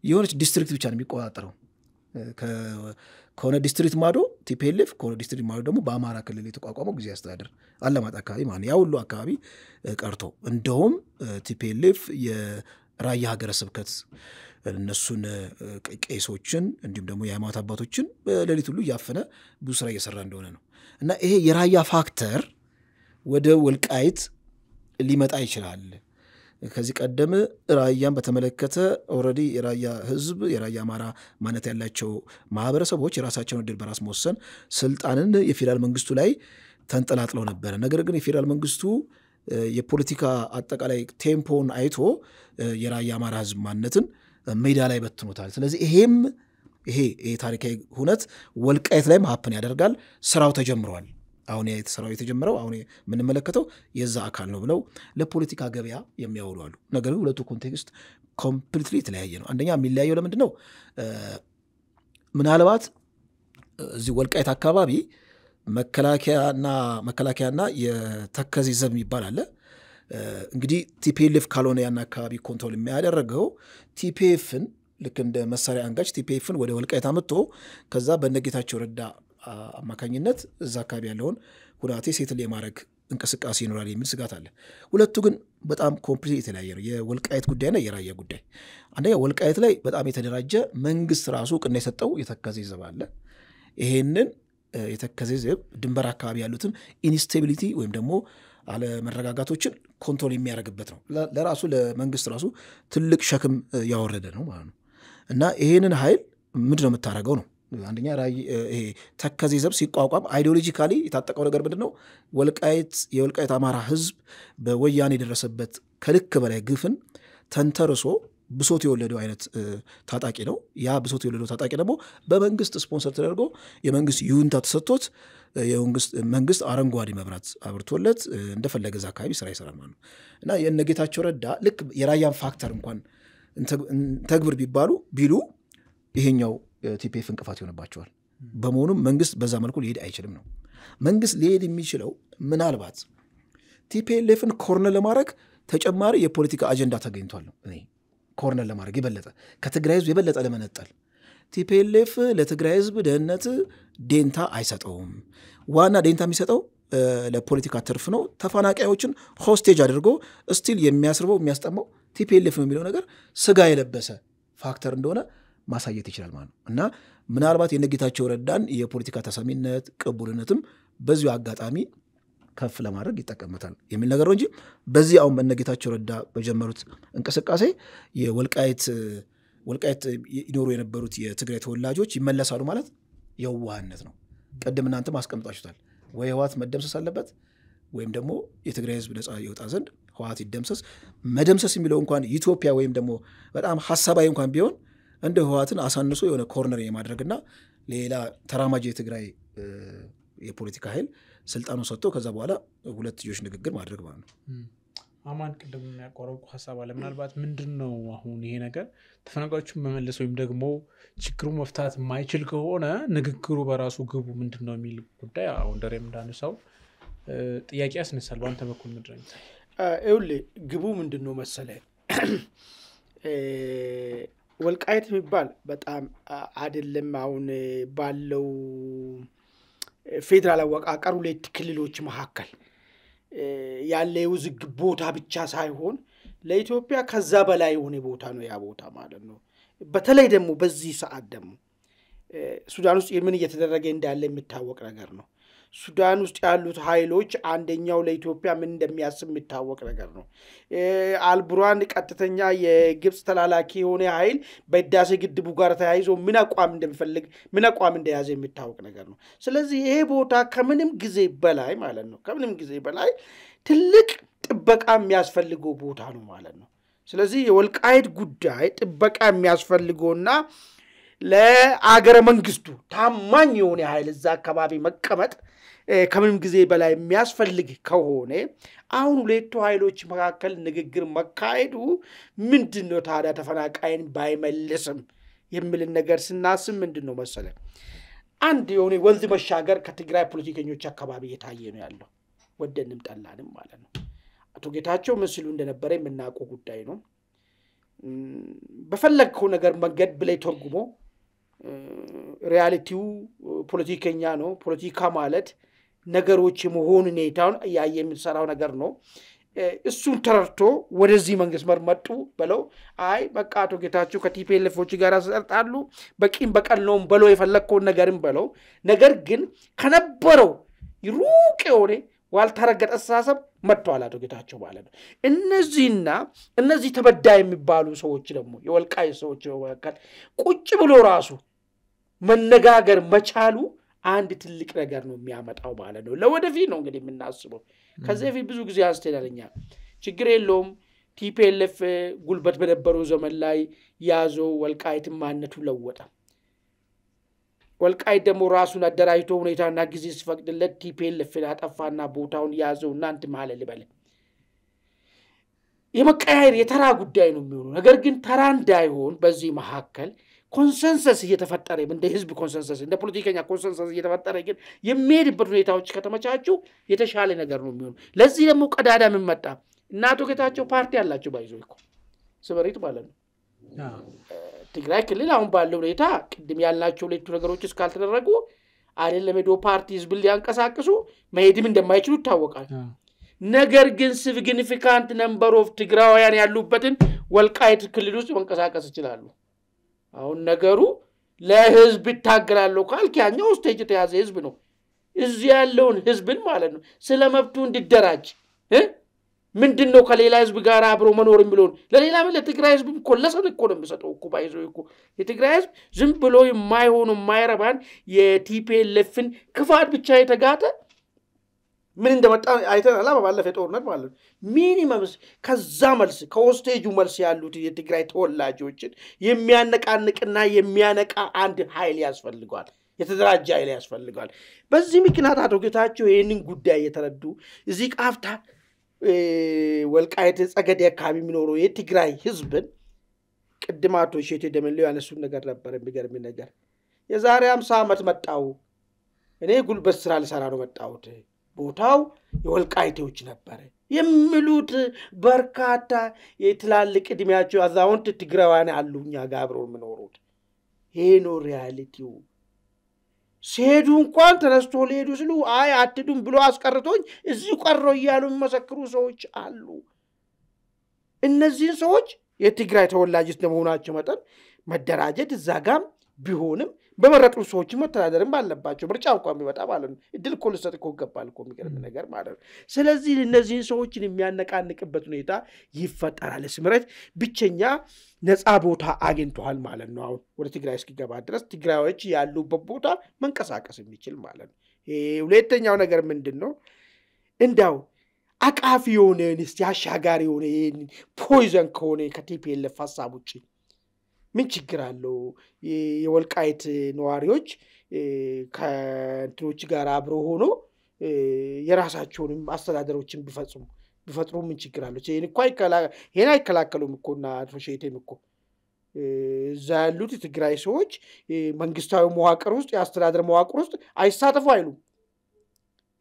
የሆነች ዲስትሪክት ብቻ ነው የሚቆጣጠረው። ከሆነ ዲስትሪክት ማዶ ቲፒኤልኤፍ፣ ከሆነ ዲስትሪክት ማዶ ደግሞ በአማራ ክልል የተቋቋመው ጊዜያዊ አስተዳደር አላማጣ አካባቢ ማለት ያ ሁሉ አካባቢ ቀርቶ እንደውም ቲፒኤልኤፍ የራያ ሀገረ ስብከት እነሱን ቄሶችን እንዲሁም ደግሞ የሃይማኖት አባቶችን በሌሊት ሁሉ እያፈነ ብዙ ስራ እየሰራ እንደሆነ ነው። እና ይሄ የራያ ፋክተር ወደ ወልቃይት ሊመጣ ይችላል። ከዚህ ቀደም ራያን በተመለከተ ኦልሬዲ የራያ ህዝብ የራያ አማራ ማንነት ያላቸው ማህበረሰቦች የራሳቸውን ዕድል በራስ መወሰን ስልጣንን የፌዴራል መንግስቱ ላይ ተንጠላጥለው ነበረ። ነገር ግን የፌዴራል መንግስቱ የፖለቲካ አጠቃላይ ቴምፖን አይቶ የራያ አማራ ህዝብ ማንነትን ሜዳ ላይ በትኖታል። ስለዚህ ይሄ ታሪካዊ ሁነት ወልቃይት ላይ ሀፕን ያደርጋል። ስራው ተጀምሯል። አሁን ስራው የተጀመረው አሁን የምንመለከተው የዛ አካል ነው ብለው ለፖለቲካ ገበያ የሚያውሉ አሉ። ነገር ግን ሁለቱ ኮንቴክስት ኮምፕሊትሊ የተለያየ ነው። አንደኛ የሚለያየው ለምንድን ነው? ምናልባት እዚህ ወልቃይት አካባቢ መከላከያና የተከዜ ዘብ የሚባል አለ። እንግዲህ ቲፒኤልኤፍ ካልሆነ ያን አካባቢ ኮንትሮል የሚያደርገው ቲፒኤፍን ልክ እንደ መሳሪያ አንጋች ቲፒኤፍን ወደ ወልቃይት አመጥቶ ከዛ በነጌታቸው ረዳ አማካኝነት እዛ አካባቢ ያለውን ሁናቴ ሴትል የማድረግ እንቅስቃሴ ይኖራል የሚል ስጋት አለ። ሁለቱ ግን በጣም ኮምፕሊት የተለያየ ነው። የወልቃይት ጉዳይና የራያ ጉዳይ አንደኛ ወልቃይት ላይ በጣም የተደራጀ መንግስት ራሱ እውቅና የሰጠው የተከዜ ዘብ አለ። ይሄንን የተከዜ ዘብ ድንበር አካባቢ ያሉትን ኢንስቴቢሊቲ ወይም ደግሞ አለመረጋጋቶችን ኮንትሮል የሚያደርግበት ነው። ለራሱ ለመንግስት ራሱ ትልቅ ሸክም ያወረደ ነው ማለት ነው። እና ይሄንን ኃይል ምንድን ነው የምታደርገው ነው? አንደኛ ይሄ ተከዜ ዘብ ሲቋቋም አይዲዮሎጂካሊ የታጠቀው ነገር ምንድን ነው? የወልቃይት አማራ ህዝብ በወያኔ የደረሰበት ከልክ በላይ ግፍን ተንተርሶ ብሶት የወለደው አይነት ታጣቂ ነው። ያ ብሶት የወለደው ታጣቂ ደግሞ በመንግስት ስፖንሰር ተደርጎ የመንግስት ይሁንታ ተሰጥቶት መንግስት አረንጓዴ መብራት አብርቶለት እንደፈለገ እዛ አካባቢ ስራ ይሰራል ማለት ነው። እና የነጌታቸው ረዳ ልክ የራያን ፋክተር እንኳን ተግብር ቢሉ ይሄኛው ቲፒኤፍ እንቅፋት ይሆንባቸዋል። በመሆኑም መንግስት በዛ መልኩ ሊሄድ አይችልም ነው። መንግስት ሊሄድ የሚችለው ምናልባት ቲፒኤልኤፍን ኮርነር ለማድረግ ተጨማሪ የፖለቲካ አጀንዳ ተገኝቷል ነው። እኔ ኮርነር ለማድረግ የበለጠ ከትግራይ ህዝብ የበለጠ ለመነጠል ቲፒኤልኤፍ ለትግራይ ህዝብ ደህንነት ዴንታ አይሰጠውም። ዋና ዴንታ የሚሰጠው ለፖለቲካ ትርፍ ነው። ተፈናቃዮችን ሆስቴጅ አድርጎ ስቲል የሚያስርበው የሚያስጠማው ቲፒኤልኤፍ ነው የሚለው ነገር ስጋ የለበሰ ፋክተር እንደሆነ ማሳየት ይችላል ማለት ነው። እና ምናልባት የነጌታቸው ረዳን የፖለቲካ ተሰሚነት ቅቡልነትም በዚሁ አጋጣሚ ከፍ ለማድረግ ይጠቀምበታል የሚል ነገር ነው እንጂ በዚህ አሁን በነጌታቸው ረዳ በጀመሩት እንቅስቃሴ የወልቃይት ይኖሩ የነበሩት የትግራይ ተወላጆች ይመለሳሉ ማለት የዋህነት ነው። ቀደም እናንተም አስቀምጣችሁታል። ወይ ህወሓት መደምሰስ አለበት ወይም ደግሞ የትግራይ ህዝብ ነፃ ይወጣ ዘንድ ህወሓት ይደምሰስ። መደምሰስ የሚለው እንኳን ኢትዮጵያ ወይም ደግሞ በጣም ሀሳባዊ እንኳን ቢሆን እንደ ህወሓትን አሳንሶ የሆነ ኮርነር የማድረግና ሌላ ተራማጅ የትግራይ የፖለቲካ ኃይል ስልጣኑን ሰጥቶ ከዛ በኋላ ሁለትዮሽ ንግግር ማድረግ ማለት ነው። አማን ቅድም ያቆረቁ ሐሳብ አለ። ምናልባት ምንድነው አሁን ይሄ ነገር ተፈናቃዮችን መመለስ ወይም ደግሞ ችግሩ መፍታት የማይችል ከሆነ ንግግሩ በራሱ ግቡ ምንድነው የሚል ጉዳይ አሁን ደሬም እንዳነሳው ጥያቄ ያስነሳል። በአንተ በኩል ምንድነው? ግቡ ምንድነው መሰለህ? ወልቃይት የሚባል በጣም አይደለም አሁን ባለው ፌደራል አወቃቀር ሁለት ክልሎች መካከል ያለ የውዝግብ ቦታ ብቻ ሳይሆን ለኢትዮጵያ ከዛ በላይ የሆነ ቦታ ነው ያ ቦታ ማለት ነው። በተለይ ደግሞ በዚህ ሰዓት ደግሞ ሱዳን ውስጥ ምን እየተደረገ እንዳለ የሚታወቅ ነገር ነው። ሱዳን ውስጥ ያሉት ኃይሎች አንደኛው ለኢትዮጵያ ምን እንደሚያስብ የሚታወቅ ነገር ነው። አልቡራን ቀጥተኛ የግብጽ ተላላኪ የሆነ ኃይል በህዳሴ ግድቡ ጋር ተያይዞ ምን አቋም እንደሚፈልግ ምን አቋም እንደያዘ የሚታወቅ ነገር ነው። ስለዚህ ይሄ ቦታ ከምንም ጊዜ በላይ ማለት ነው ከምንም ጊዜ በላይ ትልቅ ጥበቃ የሚያስፈልገው ቦታ ነው ማለት ነው። ስለዚህ የወልቃይት ጉዳይ ጥበቃ የሚያስፈልገውና ለአገረ መንግስቱ ታማኝ የሆነ ኃይል እዛ አካባቢ መቀመጥ ከምንም ጊዜ በላይ የሚያስፈልግ ከሆነ አሁን ሁለቱ ኃይሎች መካከል ንግግር መካሄዱ ምንድነው ታዲያ ተፈናቃይን ባይመልስም የሚል ነገር ስናስብ ምንድነው መሰለ አንድ የሆነ ወንዝ መሻገር ከትግራይ ፖለቲከኞች አካባቢ የታየ ነው ያለው ወደንም ጠላንም ማለት ነው አቶ ጌታቸው መስሉ እንደነበረ የምናውቀው ጉዳይ ነው በፈለግከው ነገር መንገድ ብላይ ተርጉሞ ሪያሊቲው ፖለቲከኛ ነው ፖለቲካ ማለት ነገሮች የመሆን ሁኔታውን ያየ የሚሰራው ነገር ነው እሱን ተረርቶ ወደዚህ መንግስት መርመጡ በለው አይ በቃ አቶ ጌታቸው ከቲፒኤልኤፎች ጋር አሰርጣሉ በቂም በቀል ነው በለው የፈለከው ነገርም በለው ነገር ግን ከነበረው ይሩቅ የሆነ ዋልተረገጠ አስተሳሰብ መጥቷል አቶ ጌታቸው ማለት ነው እነዚህ ተበዳይ የሚባሉ ሰዎች ደግሞ የወልቃይት ሰዎች ወካል ቁጭ ብሎ ራሱ መነጋገር መቻሉ አንድ ትልቅ ነገር ነው የሚያመጣው ማለት ነው ለወደፊት ነው እንግዲህ የምናስበው ከዚህ በፊት ብዙ ጊዜ አስተዳደኛ ችግር የለውም ቲፒኤልኤፍ ጉልበት በነበረው ዘመን ላይ ያዘው ወልቃይት ማንነቱ ለወጣ ወልቃይት ደግሞ ራሱን አደራጅቶ ሁኔታና ጊዜ ሲፈቅድለት ቲፒኤልኤፍ አጠፋና ቦታውን ያዘው እናንተ ማለት ልበል የመቀያየር የተራ ጉዳይ ነው የሚሆነው ነገር ግን ተራ እንዳይሆን በዚህ መሐከል ኮንሰንሰስ እየተፈጠረ እንደ ህዝብ ኮንሰንሰስ እንደ ፖለቲከኛ ኮንሰንሰስ እየተፈጠረ ግን የሚሄድበት ሁኔታዎች ከተመቻቹ የተሻለ ነገር ነው የሚሆነው ለዚህ ደግሞ ቀዳዳ ምን መጣ እናቶ ጌታቸው ፓርቲ ያላችሁ ባይዞ እኮ ስበሪት ማለት ነው ትግራይ ክልል አሁን ባለው ሁኔታ ቅድም ያልናቸው ሁለቱ ነገሮች እስካልተደረጉ አይደለም ሄዶ ፓርቲ ህዝብ ሊያንቀሳቅሱ መሄድም እንደማይችሉ ታወቃል ነገር ግን ሲግኒፊካንት ነምበር ኦፍ ትግራውያን ያሉበትን ወልቃይት ክልል ውስጥ መንቀሳቀስ ይችላሉ አሁን ነገሩ ለህዝብ ይታገላሉ ካልኪያኛው ስቴጅ ተያዘ ህዝብ ነው እዚህ ያለውን ህዝብን ማለት ነው ስለመብቱ እንዲደራጅ ምንድነው ከሌላ ህዝብ ጋር አብሮ መኖር የሚሉን ለሌላ ለትግራይ ህዝብ ኮለሰን እኮ ነው የሚሰጠው እኮ ባይዞ እኮ የትግራይ ህዝብ ዝም ብሎ የማይሆኑ የማይረባን የቲፒኤልኤፍን ክፋት ብቻ የተጋተ ምን እንደመጣ አይተናል ባለፈ ጦርነት ማለት ነው ሚኒመምስ ከዛ መልስ ከሆስቴጁ መልስ ያሉት የትግራይ ተወላጆችን የሚያነቃንቅና የሚያነቃ አንድ ኃይል ያስፈልጋል የተደራጀ ኃይል ያስፈልጋል በዚህ ምክንያት አቶ ጌታቸው ይሄንን ጉዳይ የተረዱ እዚህ ቃፍታ ወልቃይት ጸገዴ አካባቢ የሚኖረው የትግራይ ህዝብን ቅድማቶ ሼቴ ደመለው ያነሱን ነገር ነበር የሚገርም ነገር የዛሬ 50 ዓመት መጣው እኔ ጉልበት ስራ ልሰራ ነው መጣውት ቦታው የወልቃይቶች ነበር የሚሉት በርካታ የትላልቅ እድሜያቸው አዛውንት ትግራዋን አሉኛ ጋብረው የሚኖሩት ይሄ ነው ሪያሊቲው ሲሄዱ እንኳን ተነስቶ ሊሄዱ ሲሉ አይ አትዱም ብሎ አስቀርቶኝ እዚሁ ቀርሮ ይያሉ መሰክሩ ሰዎች አሉ እነዚህ ሰዎች የትግራይ ተወላጆች ለመሆናቸው መጠን መደራጀት እዛጋም ቢሆንም በመረጡ ሰዎች መተዳደርም ባለባቸው ምርጫ እንኳን ቢመጣ ማለት ነው እድል ኮል ሰጥ ይገባል እኮ የሚገርም ነገር ማለት ነው ስለዚህ እነዚህ ሰዎችን የሚያነቃንቅበት ሁኔታ ይፈጠራል ስምረት ብቸኛ ነፃ ቦታ አግኝቷል ማለት ነው አሁን ወደ ትግራይ እስኪገባ ድረስ ትግራዮች ያሉበት ቦታ መንቀሳቀስ የሚችል ማለት ነው ሁለተኛው ነገር ምንድነው እንዳው አቃፊ የሆነ ንስቲ አሻጋሪ የሆነ ፖይዘን ከሆነ ከቲፒኤልኤፍ ሐሳብ ውጪ ምን ችግር አለው የወልቃይት ነዋሪዎች ከእንትኖች ጋር አብሮ ሆኖ የራሳቸውን አስተዳደሮችን ቢፈጥሩ ምን ችግር አለው ይሄን አይከላከሉም እኮና አድፎሼቴም እኮ ዛሉት ትግራይ ሰዎች መንግስታዊ መዋቅር ውስጥ የአስተዳደር መዋቅር ውስጥ አይሳተፉ አይሉም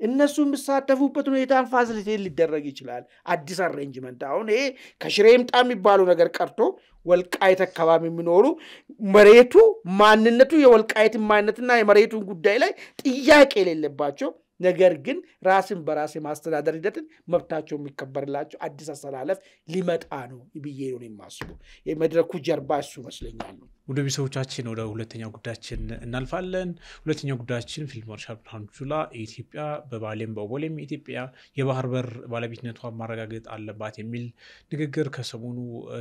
እነሱ የሚሳተፉበት ሁኔታን ፋሲሊቴት ሊደረግ ይችላል አዲስ አሬንጅመንት አሁን ይሄ ከሽሬም ጣም የሚባለው ነገር ቀርቶ ወልቃይት አካባቢ የሚኖሩ መሬቱ ማንነቱ የወልቃይት ማንነትና የመሬቱን ጉዳይ ላይ ጥያቄ የሌለባቸው ነገር ግን ራስን በራስ ማስተዳደር ሂደትን መብታቸው የሚከበርላቸው አዲስ አስተላለፍ ሊመጣ ነው ይብዬ ነው የማስበው የመድረኩ ጀርባ እሱ መስለኛል ወደ ቢሰዎቻችን ወደ ሁለተኛው ጉዳያችን እናልፋለን ሁለተኛው ጉዳያችን ፊልድ ማርሻል ብርሃኑ ጁላ ኢትዮጵያ በባሌም በቦሌም ኢትዮጵያ የባህር በር ባለቤትነቷን ማረጋገጥ አለባት የሚል ንግግር ከሰሞኑ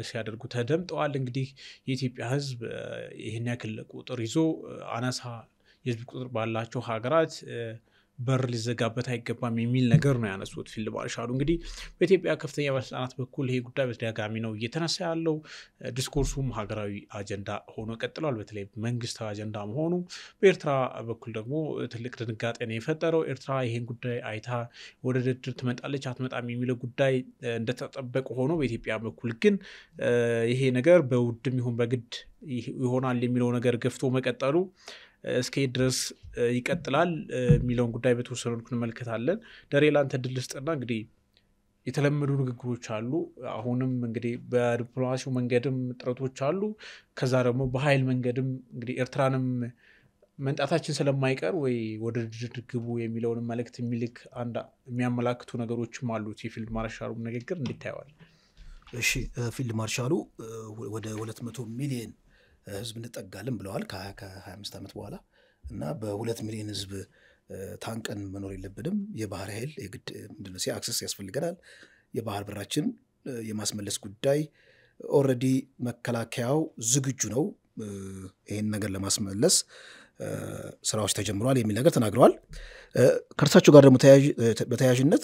ሲያደርጉ ተደምጠዋል እንግዲህ የኢትዮጵያ ህዝብ ይሄን ያክል ቁጥር ይዞ አናሳ የህዝብ ቁጥር ባላቸው ሀገራት በር ሊዘጋበት አይገባም የሚል ነገር ነው ያነሱት ፊልድ ማርሻሉ። እንግዲህ በኢትዮጵያ ከፍተኛ ባለስልጣናት በኩል ይሄ ጉዳይ በተደጋጋሚ ነው እየተነሳ ያለው። ዲስኮርሱም ሀገራዊ አጀንዳ ሆኖ ቀጥሏል። በተለይ መንግስታዊ አጀንዳ መሆኑ በኤርትራ በኩል ደግሞ ትልቅ ድንጋጤ ነው የፈጠረው። ኤርትራ ይሄን ጉዳይ አይታ ወደ ድርድር ትመጣለች አትመጣም የሚለው ጉዳይ እንደተጠበቀ ሆኖ በኢትዮጵያ በኩል ግን ይሄ ነገር በውድም ይሁን በግድ ይሆናል የሚለው ነገር ገፍቶ መቀጠሉ እስከ ድረስ ይቀጥላል የሚለውን ጉዳይ በተወሰነ መልኩ እንመለከታለን። ደሬ ላንተ ድል ስጥና እንግዲህ የተለመዱ ንግግሮች አሉ። አሁንም እንግዲህ በዲፕሎማሲው መንገድም ጥረቶች አሉ። ከዛ ደግሞ በኃይል መንገድም እንግዲህ ኤርትራንም መንጣታችን ስለማይቀር ወይ ወደ ድርድር ግቡ የሚለውን መልእክት የሚልክ አንድ የሚያመላክቱ ነገሮችም አሉት። የፊልድ ማርሻሉ ንግግር እንዲታየዋል። እሺ ፊልድ ማርሻሉ ወደ 200 ሚሊዮን ህዝብ እንጠጋለን ብለዋል ከ25 ዓመት በኋላ እና በ2 ሚሊዮን ህዝብ ታንቀን መኖር የለብንም። የባህር ኃይል የግድ ምንድነው አክሰስ ያስፈልገናል። የባህር በራችን የማስመለስ ጉዳይ ኦልሬዲ መከላከያው ዝግጁ ነው። ይህን ነገር ለማስመለስ ስራዎች ተጀምረዋል የሚል ነገር ተናግረዋል። ከእርሳቸው ጋር ደግሞ በተያያዥነት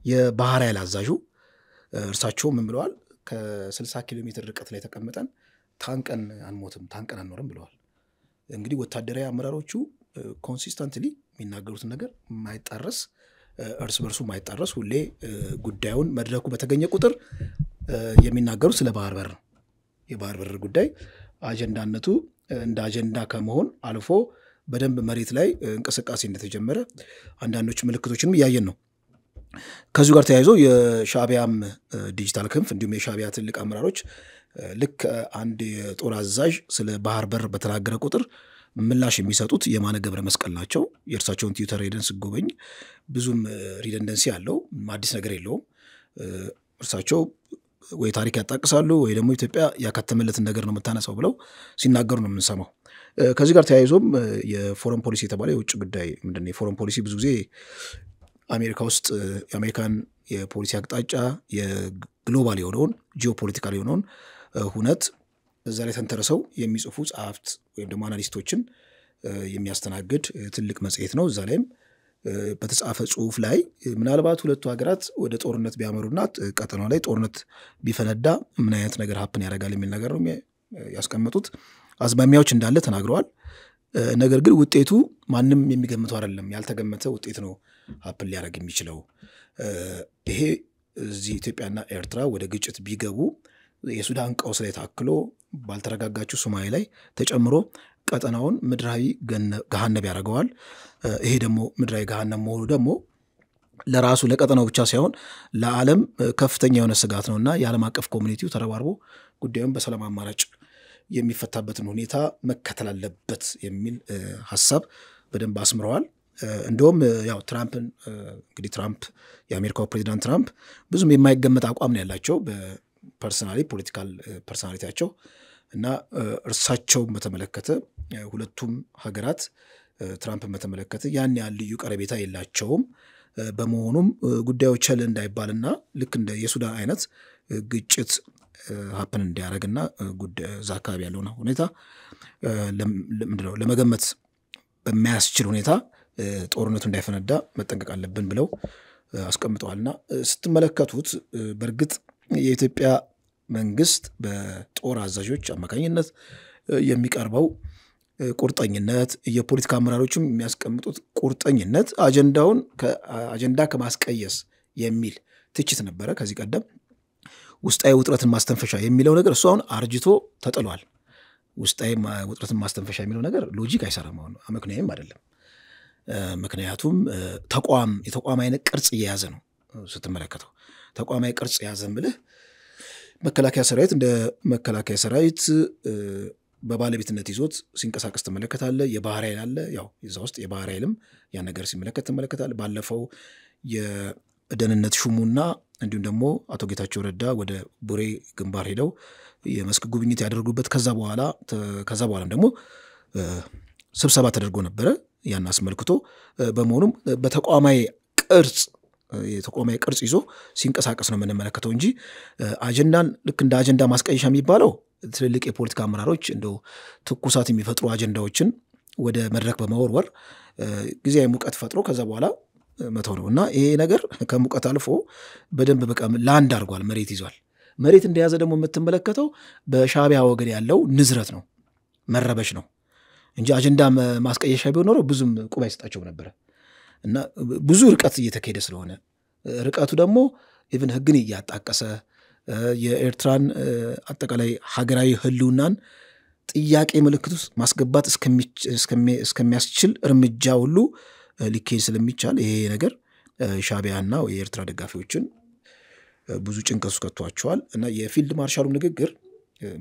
የባህር ኃይል አዛዡ እርሳቸው ምን ብለዋል? ከ60 ኪሎ ሜትር ርቀት ላይ ተቀምጠን ታንቀን አንሞትም ታንቀን አንኖርም ብለዋል። እንግዲህ ወታደራዊ አመራሮቹ ኮንሲስተንትሊ የሚናገሩትን ነገር ማይጣረስ እርስ በርሱ ማይጣረስ ሁሌ ጉዳዩን መድረኩ በተገኘ ቁጥር የሚናገሩ ስለ ባህር በር ነው። የባህር በር ጉዳይ አጀንዳነቱ እንደ አጀንዳ ከመሆን አልፎ በደንብ መሬት ላይ እንቅስቃሴ እንደተጀመረ አንዳንዶች ምልክቶችንም እያየን ነው። ከዚሁ ጋር ተያይዞ የሻዕቢያም ዲጂታል ክንፍ እንዲሁም የሻዕቢያ ትልቅ አመራሮች ልክ አንድ የጦር አዛዥ ስለ ባህር በር በተናገረ ቁጥር ምላሽ የሚሰጡት የማነ ገብረ መስቀል ናቸው። የእርሳቸውን ትዊተር ሄደን ስጎበኝ ብዙም ሪደንደንሲ አለው፣ አዲስ ነገር የለውም። እርሳቸው ወይ ታሪክ ያጣቅሳሉ ወይ ደግሞ ኢትዮጵያ ያካተመለትን ነገር ነው የምታነሳው ብለው ሲናገሩ ነው የምንሰማው። ከዚህ ጋር ተያይዞም የፎረን ፖሊሲ የተባለ የውጭ ጉዳይ ምንድነው የፎረን ፖሊሲ ብዙ ጊዜ አሜሪካ ውስጥ የአሜሪካን የፖሊሲ አቅጣጫ የግሎባል የሆነውን ጂኦፖለቲካል የሆነውን ሁነት እዛ ላይ ተንተርሰው የሚጽፉ ጸሐፍት ወይም ደግሞ አናሊስቶችን የሚያስተናግድ ትልቅ መጽሔት ነው። እዛ ላይም በተጻፈ ጽሁፍ ላይ ምናልባት ሁለቱ ሀገራት ወደ ጦርነት ቢያመሩና ቀጠናው ላይ ጦርነት ቢፈነዳ ምን አይነት ነገር ሀፕን ያደርጋል የሚል ነገር ነው ያስቀመጡት። አዝማሚያዎች እንዳለ ተናግረዋል። ነገር ግን ውጤቱ ማንም የሚገምተው አይደለም፣ ያልተገመተ ውጤት ነው ሀፕን ሊያደርግ የሚችለው። ይሄ እዚህ ኢትዮጵያና ኤርትራ ወደ ግጭት ቢገቡ የሱዳን ቀውስ ላይ ታክሎ ባልተረጋጋችው ሶማሌ ላይ ተጨምሮ ቀጠናውን ምድራዊ ገሃነብ ያደርገዋል። ይሄ ደግሞ ምድራዊ ገሃነብ መሆኑ ደግሞ ለራሱ ለቀጠናው ብቻ ሳይሆን ለዓለም ከፍተኛ የሆነ ስጋት ነውና የዓለም አቀፍ ኮሚኒቲው ተረባርቦ ጉዳዩን በሰላም አማራጭ የሚፈታበትን ሁኔታ መከተል አለበት የሚል ሐሳብ በደንብ አስምረዋል። እንደውም ያው ትራምፕን እንግዲህ ትራምፕ የአሜሪካው ፕሬዚዳንት ትራምፕ ብዙም የማይገመት አቋም ነው ያላቸው በፐርሰናሊ ፖለቲካል ፐርሰናሊቲያቸው እና እርሳቸውን በተመለከተ ሁለቱም ሀገራት ትራምፕን በተመለከተ ያን ያህል ልዩ ቀረቤታ የላቸውም። በመሆኑም ጉዳዩ ቸል እንዳይባልና ልክ እንደ የሱዳን አይነት ግጭት ሀፕን እንዲያደርግና እዛ አካባቢ ያለውን ሁኔታ ለመገመት በሚያስችል ሁኔታ ጦርነቱ እንዳይፈነዳ መጠንቀቅ አለብን ብለው አስቀምጠዋልና ስትመለከቱት በእርግጥ የኢትዮጵያ መንግስት በጦር አዛዦች አማካኝነት የሚቀርበው ቁርጠኝነት የፖለቲካ አመራሮችም የሚያስቀምጡት ቁርጠኝነት አጀንዳውን አጀንዳ ከማስቀየስ የሚል ትችት ነበረ ከዚህ ቀደም። ውስጣዊ ውጥረትን ማስተንፈሻ የሚለው ነገር እሱ አሁን አርጅቶ ተጥሏል። ውስጣዊ ውጥረትን ማስተንፈሻ የሚለው ነገር ሎጂክ አይሰራም፣ አሁን አመክንዮም አይደለም። ምክንያቱም የተቋም አይነት ቅርጽ እየያዘ ነው። ስትመለከተው ተቋማዊ ቅርጽ የያዘ ምልህ መከላከያ ሰራዊት እንደ መከላከያ ሰራዊት በባለቤትነት ይዞት ሲንቀሳቀስ ትመለከታለህ። የባህር ኃይል አለ፣ ያው እዛ ውስጥ የባህር ኃይልም ያን ነገር ሲመለከት ትመለከታለህ። ባለፈው የደህንነት ሹሙና እንዲሁም ደግሞ አቶ ጌታቸው ረዳ ወደ ቡሬ ግንባር ሄደው የመስክ ጉብኝት ያደርጉበት ከዛ በኋላም ደግሞ ስብሰባ ተደርጎ ነበረ ያን አስመልክቶ። በመሆኑም በተቋማዊ ቅርጽ ይዞ ሲንቀሳቀስ ነው የምንመለከተው እንጂ አጀንዳን ልክ እንደ አጀንዳ ማስቀየሻ የሚባለው ትልልቅ የፖለቲካ አመራሮች እንደው ትኩሳት የሚፈጥሩ አጀንዳዎችን ወደ መድረክ በመወርወር ጊዜያዊ ሙቀት ፈጥሮ ከዛ በኋላ መተው ነው እና ይሄ ነገር ከሙቀት አልፎ በደንብ በቃ ላንድ አድርጓል፣ መሬት ይዟል። መሬት እንደያዘ ደግሞ የምትመለከተው በሻዕቢያ ወገን ያለው ንዝረት ነው፣ መረበሽ ነው እንጂ አጀንዳ ማስቀየሻ ቢሆን ኖሮ ብዙም ቁብ አይሰጣቸውም ነበረ። እና ብዙ ርቀት እየተካሄደ ስለሆነ ርቀቱ ደግሞ ኢቭን ህግን እያጣቀሰ የኤርትራን አጠቃላይ ሀገራዊ ህልውናን ጥያቄ ምልክት ውስጥ ማስገባት እስከሚያስችል እርምጃ ሁሉ ሊካሄድ ስለሚቻል ይሄ ነገር ሻዕቢያና የኤርትራ ደጋፊዎችን ብዙ ጭንቀት ውስጥ ከቷቸዋል። እና የፊልድ ማርሻሉ ንግግር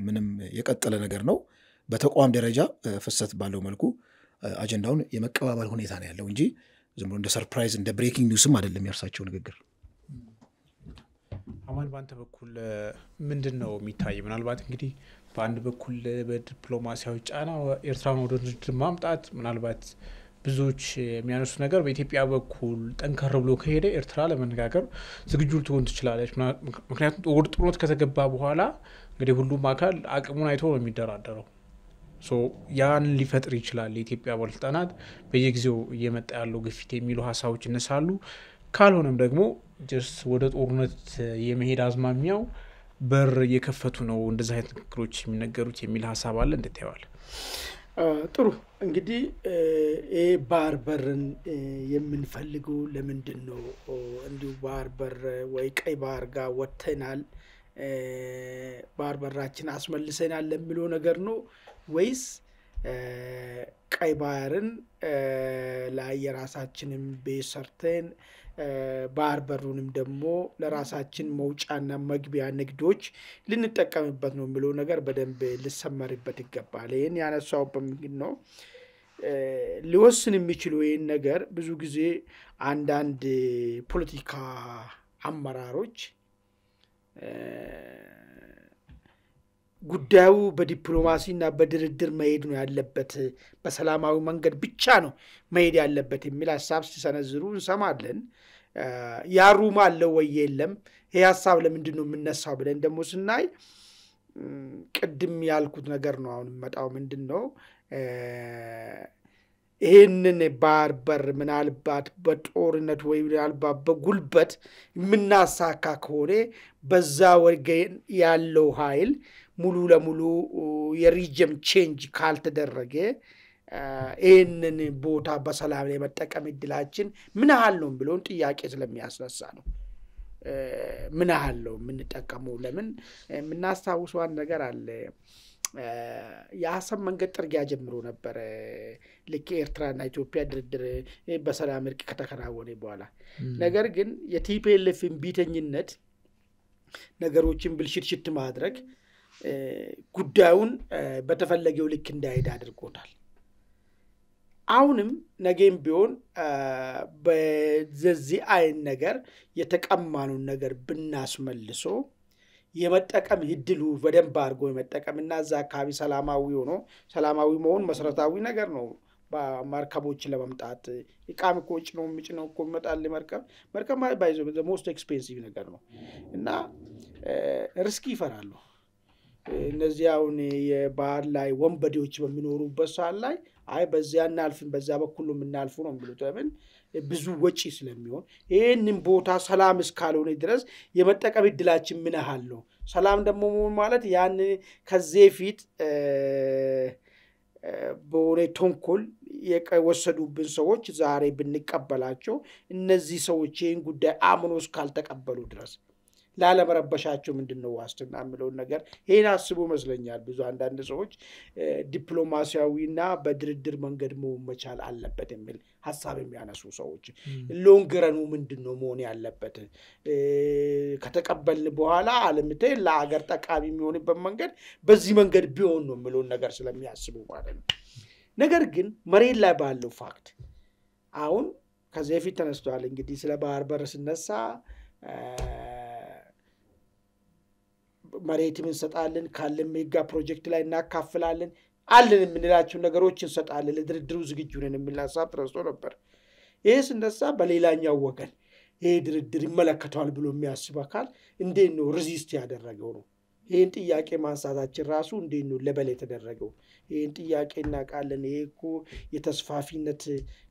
ምንም የቀጠለ ነገር ነው። በተቋም ደረጃ ፍሰት ባለው መልኩ አጀንዳውን የመቀባበል ሁኔታ ነው ያለው እንጂ ዝም ብሎ እንደ ሰርፕራይዝ እንደ ብሬኪንግ ኒውስም አይደለም የእርሳቸው ንግግር። አማን በአንተ በኩል ምንድን ነው የሚታይ? ምናልባት እንግዲህ በአንድ በኩል በዲፕሎማሲያዊ ጫና ኤርትራን ወደ ድርድር ማምጣት ምናልባት ብዙዎች የሚያነሱ ነገር በኢትዮጵያ በኩል ጠንከር ብሎ ከሄደ ኤርትራ ለመነጋገር ዝግጁ ልትሆን ትችላለች። ምክንያቱም ወደ ጦርነት ከተገባ በኋላ እንግዲህ ሁሉም አካል አቅሙን አይቶ ነው የሚደራደረው። ያን ሊፈጥር ይችላል። የኢትዮጵያ ባለስልጣናት በየጊዜው እየመጣ ያለው ግፊት የሚሉ ሀሳቦች ይነሳሉ። ካልሆነም ደግሞ ጀስት ወደ ጦርነት የመሄድ አዝማሚያው በር እየከፈቱ ነው እንደዚህ አይነት ንግግሮች የሚነገሩት የሚል ሀሳብ አለ። እንዴት ታየዋለህ? ጥሩ እንግዲህ ይሄ ባህር በርን የምንፈልገው ለምንድን ነው? እንዲሁ ባህር በር ወይ ቀይ ባህር ጋር ወጥተናል ባህር በራችን አስመልሰናል ለሚለው ነገር ነው ወይስ ቀይ ባህርን ላይ የራሳችንን ቤት ሰርተን ባህር በሩንም ደግሞ ለራሳችን መውጫና መግቢያ ንግዶች ልንጠቀምበት ነው የሚለው ነገር በደንብ ልሰመርበት ይገባል። ይሄን ያነሳውበት ምንድን ነው ሊወስን የሚችለው ይሄን ነገር ብዙ ጊዜ አንዳንድ ፖለቲካ አመራሮች ጉዳዩ በዲፕሎማሲና በድርድር መሄድ ነው ያለበት፣ በሰላማዊ መንገድ ብቻ ነው መሄድ ያለበት የሚል ሐሳብ ሲሰነዝሩ እንሰማለን። ያሩማ አለ ወይ የለም? ይሄ ሐሳብ ለምንድን ነው የምነሳው ብለን ደግሞ ስናይ ቅድም ያልኩት ነገር ነው አሁን መጣው ምንድን ነው ይሄንን ባህር በር ምናልባት በጦርነት ወይ ምናልባት በጉልበት የምናሳካ ከሆነ በዛ ወገን ያለው ኃይል ሙሉ ለሙሉ የሪጅም ቼንጅ ካልተደረገ ይሄንን ቦታ በሰላም ላይ መጠቀም እድላችን ምን ያህል ነው ብሎን ጥያቄ ስለሚያስነሳ ነው። ምን ያህል ነው የምንጠቀመው? ለምን የምናስታውሰው አንድ ነገር አለ። የአሰብ መንገድ ጥርጊያ ጀምሮ ነበር ልክ ኤርትራና ኢትዮጵያ ድርድር በሰላም እርቅ ከተከናወነ በኋላ። ነገር ግን የቲፒኤልኤፍ ቢተኝነት ነገሮችን ብልሽት ማድረግ ጉዳዩን በተፈለገው ልክ እንዳይሄድ አድርጎታል። አሁንም ነገም ቢሆን በዚህ አይን ነገር የተቀማኑን ነገር ብናስመልሶ የመጠቀም እድሉ በደንብ አድርጎ የመጠቀምና እዛ አካባቢ ሰላማዊ መሆን መሰረታዊ ነገር ነው። በማርከቦችን ለመምጣት ኢቃም እኮ ጭነው የሚጭነው እኮ ይመጣል። መርከብ ባይዞ the most expensive ነገር ነው እና ሪስክ ይፈራሉ። እነዚህ አሁን የባህር ላይ ወንበዴዎች በሚኖሩበት ሰዓት ላይ አይ በዚያ እናልፍን በዛ በኩል የምናልፉ ነው ብሎ ተምን ብዙ ወጪ ስለሚሆን ይሄንን ቦታ ሰላም እስካልሆነ ድረስ የመጠቀም እድላችን ምን ያህል ነው? ሰላም ደግሞ ማለት ያን ከዚህ ፊት በወሬ ተንኮል የወሰዱብን ሰዎች ዛሬ ብንቀበላቸው እነዚህ ሰዎች ይህን ጉዳይ አምኖ እስካልተቀበሉ ድረስ ላለመረበሻቸው ምንድነው ዋስትና የሚለው ነገር ይሄን አስቡ መስለኛል። ብዙ አንዳንድ ሰዎች ዲፕሎማሲያዊና በድርድር መንገድ መሆን መቻል አለበት የሚል ሐሳብ የሚያነሱ ሰዎች ሎንግ ረኑ ምንድነው መሆን ያለበት ከተቀበልን በኋላ አለምቴ ለሀገር ጠቃሚ የሚሆንበት መንገድ በዚህ መንገድ ቢሆን ነው የሚለው ነገር ስለሚያስቡ ማለት ነው። ነገር ግን መሬት ላይ ባለው ፋክት አሁን ከዚህ በፊት ተነስቷል። እንግዲህ ስለ ባህር በር ሲነሳ መሬትም እንሰጣለን ካለም ሜጋ ፕሮጀክት ላይ እናካፍላለን አለን የምንላቸው ነገሮች እንሰጣለን ለድርድሩ ዝግጁ ነን የሚል ሐሳብ ተነስቶ ነበር። ይሄ ሲነሳ በሌላኛው ወገን ይሄ ድርድር ይመለከታል ብሎ የሚያስብ አካል እንዴት ነው ሬዚስት ያደረገው ነው? ይህን ጥያቄ ማንሳታችን ራሱ እንዴት ነው ለበል የተደረገው? ይህን ጥያቄ እናውቃለን። ይሄ እኮ የተስፋፊነት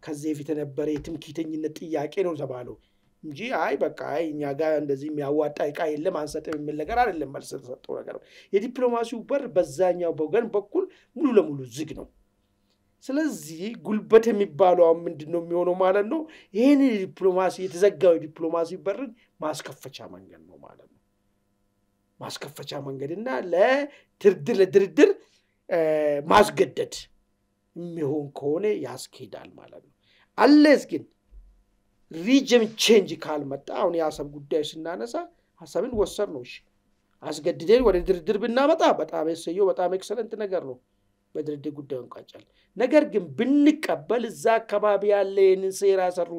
ከዚህ በፊት የነበረ የትምክህተኝነት ጥያቄ ነው ተባለው እንጂ አይ በቃ አይ እኛ ጋር እንደዚህ የሚያዋጣ ዕቃ የለም አንሰጥም የሚል ነገር አይደለም። መልስ ተሰጠው ነገር የዲፕሎማሲው በር በዛኛው በወገን በኩል ሙሉ ለሙሉ ዝግ ነው። ስለዚህ ጉልበት የሚባለው ምንድነው የሚሆነው ማለት ነው? ይሄን ዲፕሎማሲ የተዘጋው ዲፕሎማሲ በርን ማስከፈቻ መንገድ ነው ማለት ነው። ማስከፈቻ መንገድና ለድርድር ማስገደድ የሚሆን ከሆነ ያስኬዳል ማለት ነው። አለስ ግን ሪጅም ቼንጅ ካልመጣ አሁን የአሰብ ጉዳይ ስናነሳ ሐሳብን ወሰር ነው። እሺ አስገድደን ወደ ድርድር ብናመጣ በጣም የሰየው በጣም ኤክሰለንት ነገር ነው። በድርድር ጉዳዩን ቃጫል። ነገር ግን ብንቀበል እዛ አካባቢ ያለ የንን ሴራ ሰሩ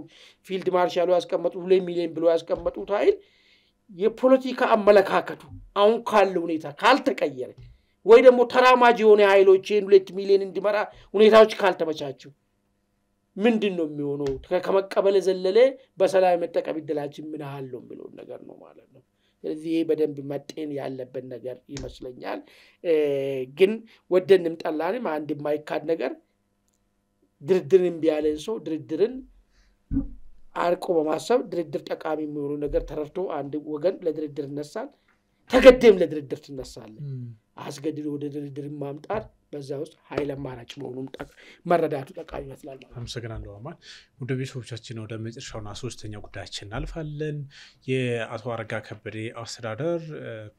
ፊልድ ማርሻሉ ያስቀመጡት 2 ሚሊዮን ብሎ ያስቀመጡት ኃይል የፖለቲካ አመለካከቱ አሁን ካለ ሁኔታ ካልተቀየረ ወይ ደግሞ ተራማጅ የሆነ ኃይሎችን 2 ሚሊዮን እንዲመራ ሁኔታዎች ካልተመቻቹ ምንድነው የሚሆነው? ከመቀበል ዘለለ በሰላም መጠቀም ይደላችን ምን አለው ብሎ ነገር ነው ማለት ነው። ስለዚህ በደንብ መጤን ያለበት ነገር ይመስለኛል። ግን ወደንም ጠላንም አንድ የማይካድ ነገር ድርድርን ቢያለን ሰው ድርድርን አርቆ በማሰብ ድርድር ጠቃሚ የሚሆኑ ነገር ተረድቶ አንድ ወገን ለድርድር ይነሳል፣ ተገደም ለድርድር ትነሳለህ። አስገድዶ ወደ ድርድር ማምጣት በዛ ውስጥ ኃይል አማራጭ መሆኑን መረዳቱ ጠቃሚ ይመስላል። አመሰግናለሁ አማን። ወደ ቤተሰቦቻችን ወደ መጨረሻውና ሶስተኛው ጉዳያችን እናልፋለን። የአቶ አረጋ ከበደ አስተዳደር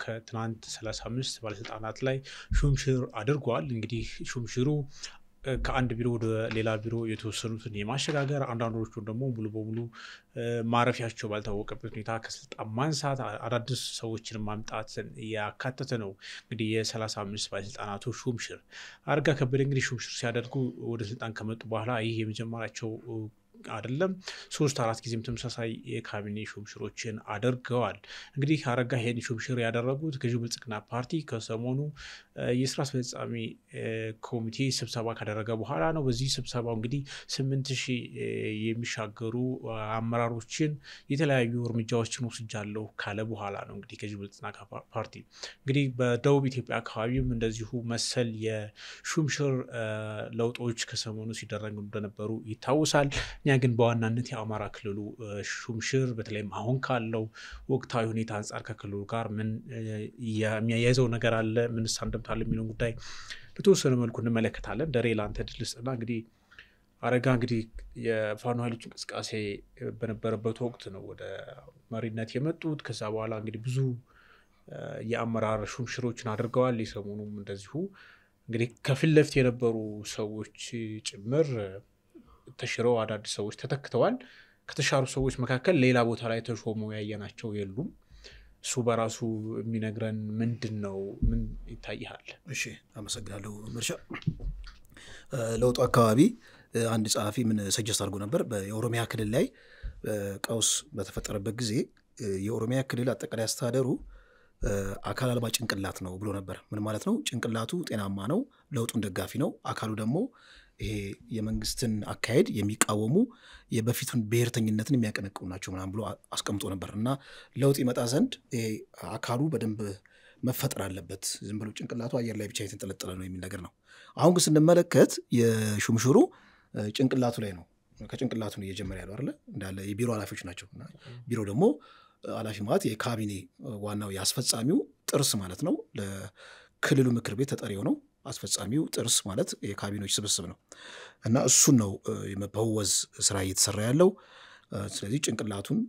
ከትናንት 35 ባለስልጣናት ላይ ሹምሽር አድርጓል። እንግዲህ ሹምሽሩ ከአንድ ቢሮ ወደ ሌላ ቢሮ የተወሰኑትን የማሸጋገር አንዳንዶቹ ደግሞ ሙሉ በሙሉ ማረፊያቸው ባልታወቀበት ሁኔታ ከስልጣን ማንሳት አዳዲስ ሰዎችን ማምጣት ያካተተ ነው። እንግዲህ የ35 ባለስልጣናቱ ሹምሽር አረጋ ከበደ እንግዲህ ሹምሽር ሲያደርጉ ወደ ስልጣን ከመጡ በኋላ ይህ የመጀመሪያቸው አይደለም። 3-4 ጊዜም ተመሳሳይ የካቢኔ ሹምሽሮችን አድርገዋል። እንግዲህ አረጋ ይሄን ሹምሽር ያደረጉት ገዢው ብልጽግና ፓርቲ ከሰሞኑ የስራ አስፈጻሚ ኮሚቴ ስብሰባ ካደረገ በኋላ ነው። በዚህ ስብሰባው እንግዲህ 8000 የሚሻገሩ አመራሮችን የተለያዩ እርምጃዎችን ወስጃለሁ ካለ በኋላ ነው። እንግዲህ ገዢው ብልጽግና ፓርቲ እንግዲህ በደቡብ ኢትዮጵያ አካባቢም እንደዚሁ መሰል የሹምሽር ለውጦች ከሰሞኑ ሲደረጉ እንደነበሩ ይታወሳል። እኛ ግን በዋናነት የአማራ ክልሉ ሹምሽር በተለይም አሁን ካለው ወቅታዊ ሁኔታ አንፃር ከክልሉ ጋር ምን የሚያያዘው ነገር አለ፣ ምን ሳንደምታል የሚለው ጉዳይ በተወሰነ መልኩ እንመለከታለን። ደሬ ላንተ ድልስና እንግዲህ አረጋ እንግዲህ የፋኖ ኃይሎች እንቅስቃሴ በነበረበት ወቅት ነው ወደ መሪነት የመጡት። ከዛ በኋላ እንግዲህ ብዙ የአመራር ሹምሽሮችን አድርገዋል። የሰሞኑም እንደዚሁ እንግዲህ ከፊት ለፊት የነበሩ ሰዎች ጭምር ተሽረው አዳዲስ ሰዎች ተተክተዋል። ከተሻሩ ሰዎች መካከል ሌላ ቦታ ላይ ተሾመው ያየናቸው የሉም። እሱ በራሱ የሚነግረን ምንድነው? ምን ይታያል? እሺ አመሰግናለሁ ምርሻ። ለውጡ አካባቢ አንድ ጸሐፊ ምን ሰጀስት አድርጎ ነበር። በኦሮሚያ ክልል ላይ ቀውስ በተፈጠረበት ጊዜ የኦሮሚያ ክልል አጠቃላይ አስተዳደሩ አካል አልባ ጭንቅላት ነው ብሎ ነበር። ምን ማለት ነው? ጭንቅላቱ ጤናማ ነው፣ ለውጡን ደጋፊ ነው፣ አካሉ ደግሞ ይሄ የመንግስትን አካሄድ የሚቃወሙ የበፊቱን ብሔርተኝነትን የሚያቀነቅኑ ናቸው ምናምን ብሎ አስቀምጦ ነበር። እና ለውጥ ይመጣ ዘንድ ይሄ አካሉ በደንብ መፈጠር አለበት፣ ዝም ብሎ ጭንቅላቱ አየር ላይ ብቻ የተንጠለጠለ ነው የሚል ነገር ነው። አሁን ግን ስንመለከት የሹምሽሩ ጭንቅላቱ ላይ ነው፣ ከጭንቅላቱ ነው እየጀመረ ያለው አይደለ? እንዳለ የቢሮ ኃላፊዎች ናቸው። ቢሮ ደግሞ ኃላፊ ማለት የካቢኔ ዋናው ያስፈጻሚው ጥርስ ማለት ነው። ለክልሉ ምክር ቤት ተጠሪው ነው። አስፈጻሚው ጥርስ ማለት የካቢኔዎች ስብስብ ነው እና እሱን ነው የመበወዝ ስራ እየተሰራ ያለው። ስለዚህ ጭንቅላቱን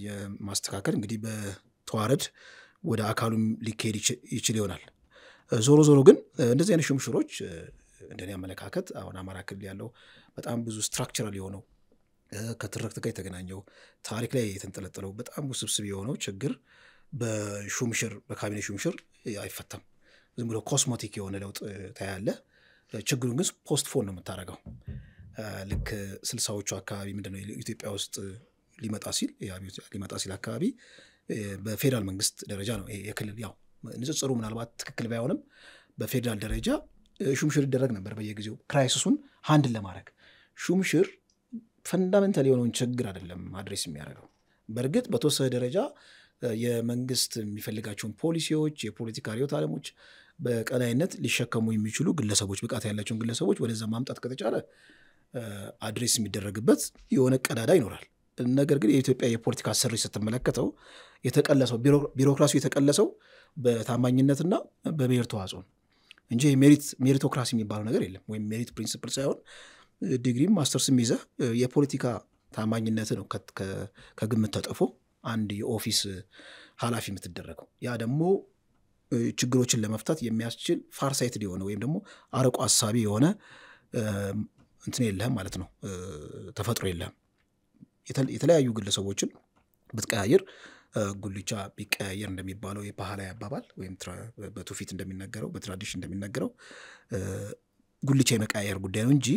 የማስተካከል እንግዲህ በተዋረድ ወደ አካሉም ሊካሄድ ይችል ይሆናል። ዞሮ ዞሮ ግን እንደዚህ አይነት ሹምሽሮች እንደኔ አመለካከት አሁን አማራ ክልል ያለው በጣም ብዙ ስትራክቸራል የሆነው ከትርክት ጋር የተገናኘው ታሪክ ላይ የተንጠለጠለው በጣም ውስብስብ የሆነው ችግር በሹምሽር በካቢኔ ሹምሽር አይፈታም። ዝም ብሎ ኮስሞቲክ የሆነ ለውጥ ታያለ። ችግሩን ግን ፖስትፖን ነው የምታደርገው። ልክ 60ዎቹ አካባቢ ምንድነው ኢትዮጵያ ውስጥ ሊመጣ ሲል አካባቢ በፌደራል መንግስት ደረጃ ነው የክልል ያው ንጽጽሩ ምናልባት ትክክል ባይሆንም በፌደራል ደረጃ ሹምሽር ይደረግ ነበር በየጊዜው ክራይሲሱን ሃንድል ለማድረግ። ሹምሽር ፈንዳሜንታል የሆነውን ችግር አይደለም አድሬስ የሚያደርገው። በእርግጥ በተወሰነ ደረጃ የመንግስት የሚፈልጋቸውን ፖሊሲዎች የፖለቲካ ርዕዮተ ዓለሞች በቀናይነት ሊሸከሙ የሚችሉ ግለሰቦች ብቃት ያላቸውን ግለሰቦች ወደዛ ማምጣት ከተቻለ አድሬስ የሚደረግበት የሆነ ቀዳዳ ይኖራል። ነገር ግን የኢትዮጵያ የፖለቲካ አሰሪ ስትመለከተው የተቀለሰው ቢሮክራሲው የተቀለሰው በታማኝነትና በብሔር ተዋጽኦ እንጂ ሜሪቶክራሲ የሚባለው ነገር የለም። ወይም ሜሪት ፕሪንሲፕል ሳይሆን ዲግሪም ማስተርስም ይዘህ የፖለቲካ ታማኝነት ነው ከግምት ተጠፎ አንድ የኦፊስ ኃላፊ የምትደረገው። ያ ደግሞ ችግሮችን ለመፍታት የሚያስችል ፋርሳይትድ የሆነ ወይም ደግሞ አርቆ አሳቢ የሆነ እንትን የለህም ማለት ነው፣ ተፈጥሮ የለህም። የተለያዩ ግለሰቦችን ብትቀያየር ጉልቻ ቢቀያየር እንደሚባለው የባህላዊ አባባል ወይም በትውፊት እንደሚነገረው በትራዲሽን እንደሚነገረው ጉልቻ የመቀያየር ጉዳይ ነው እንጂ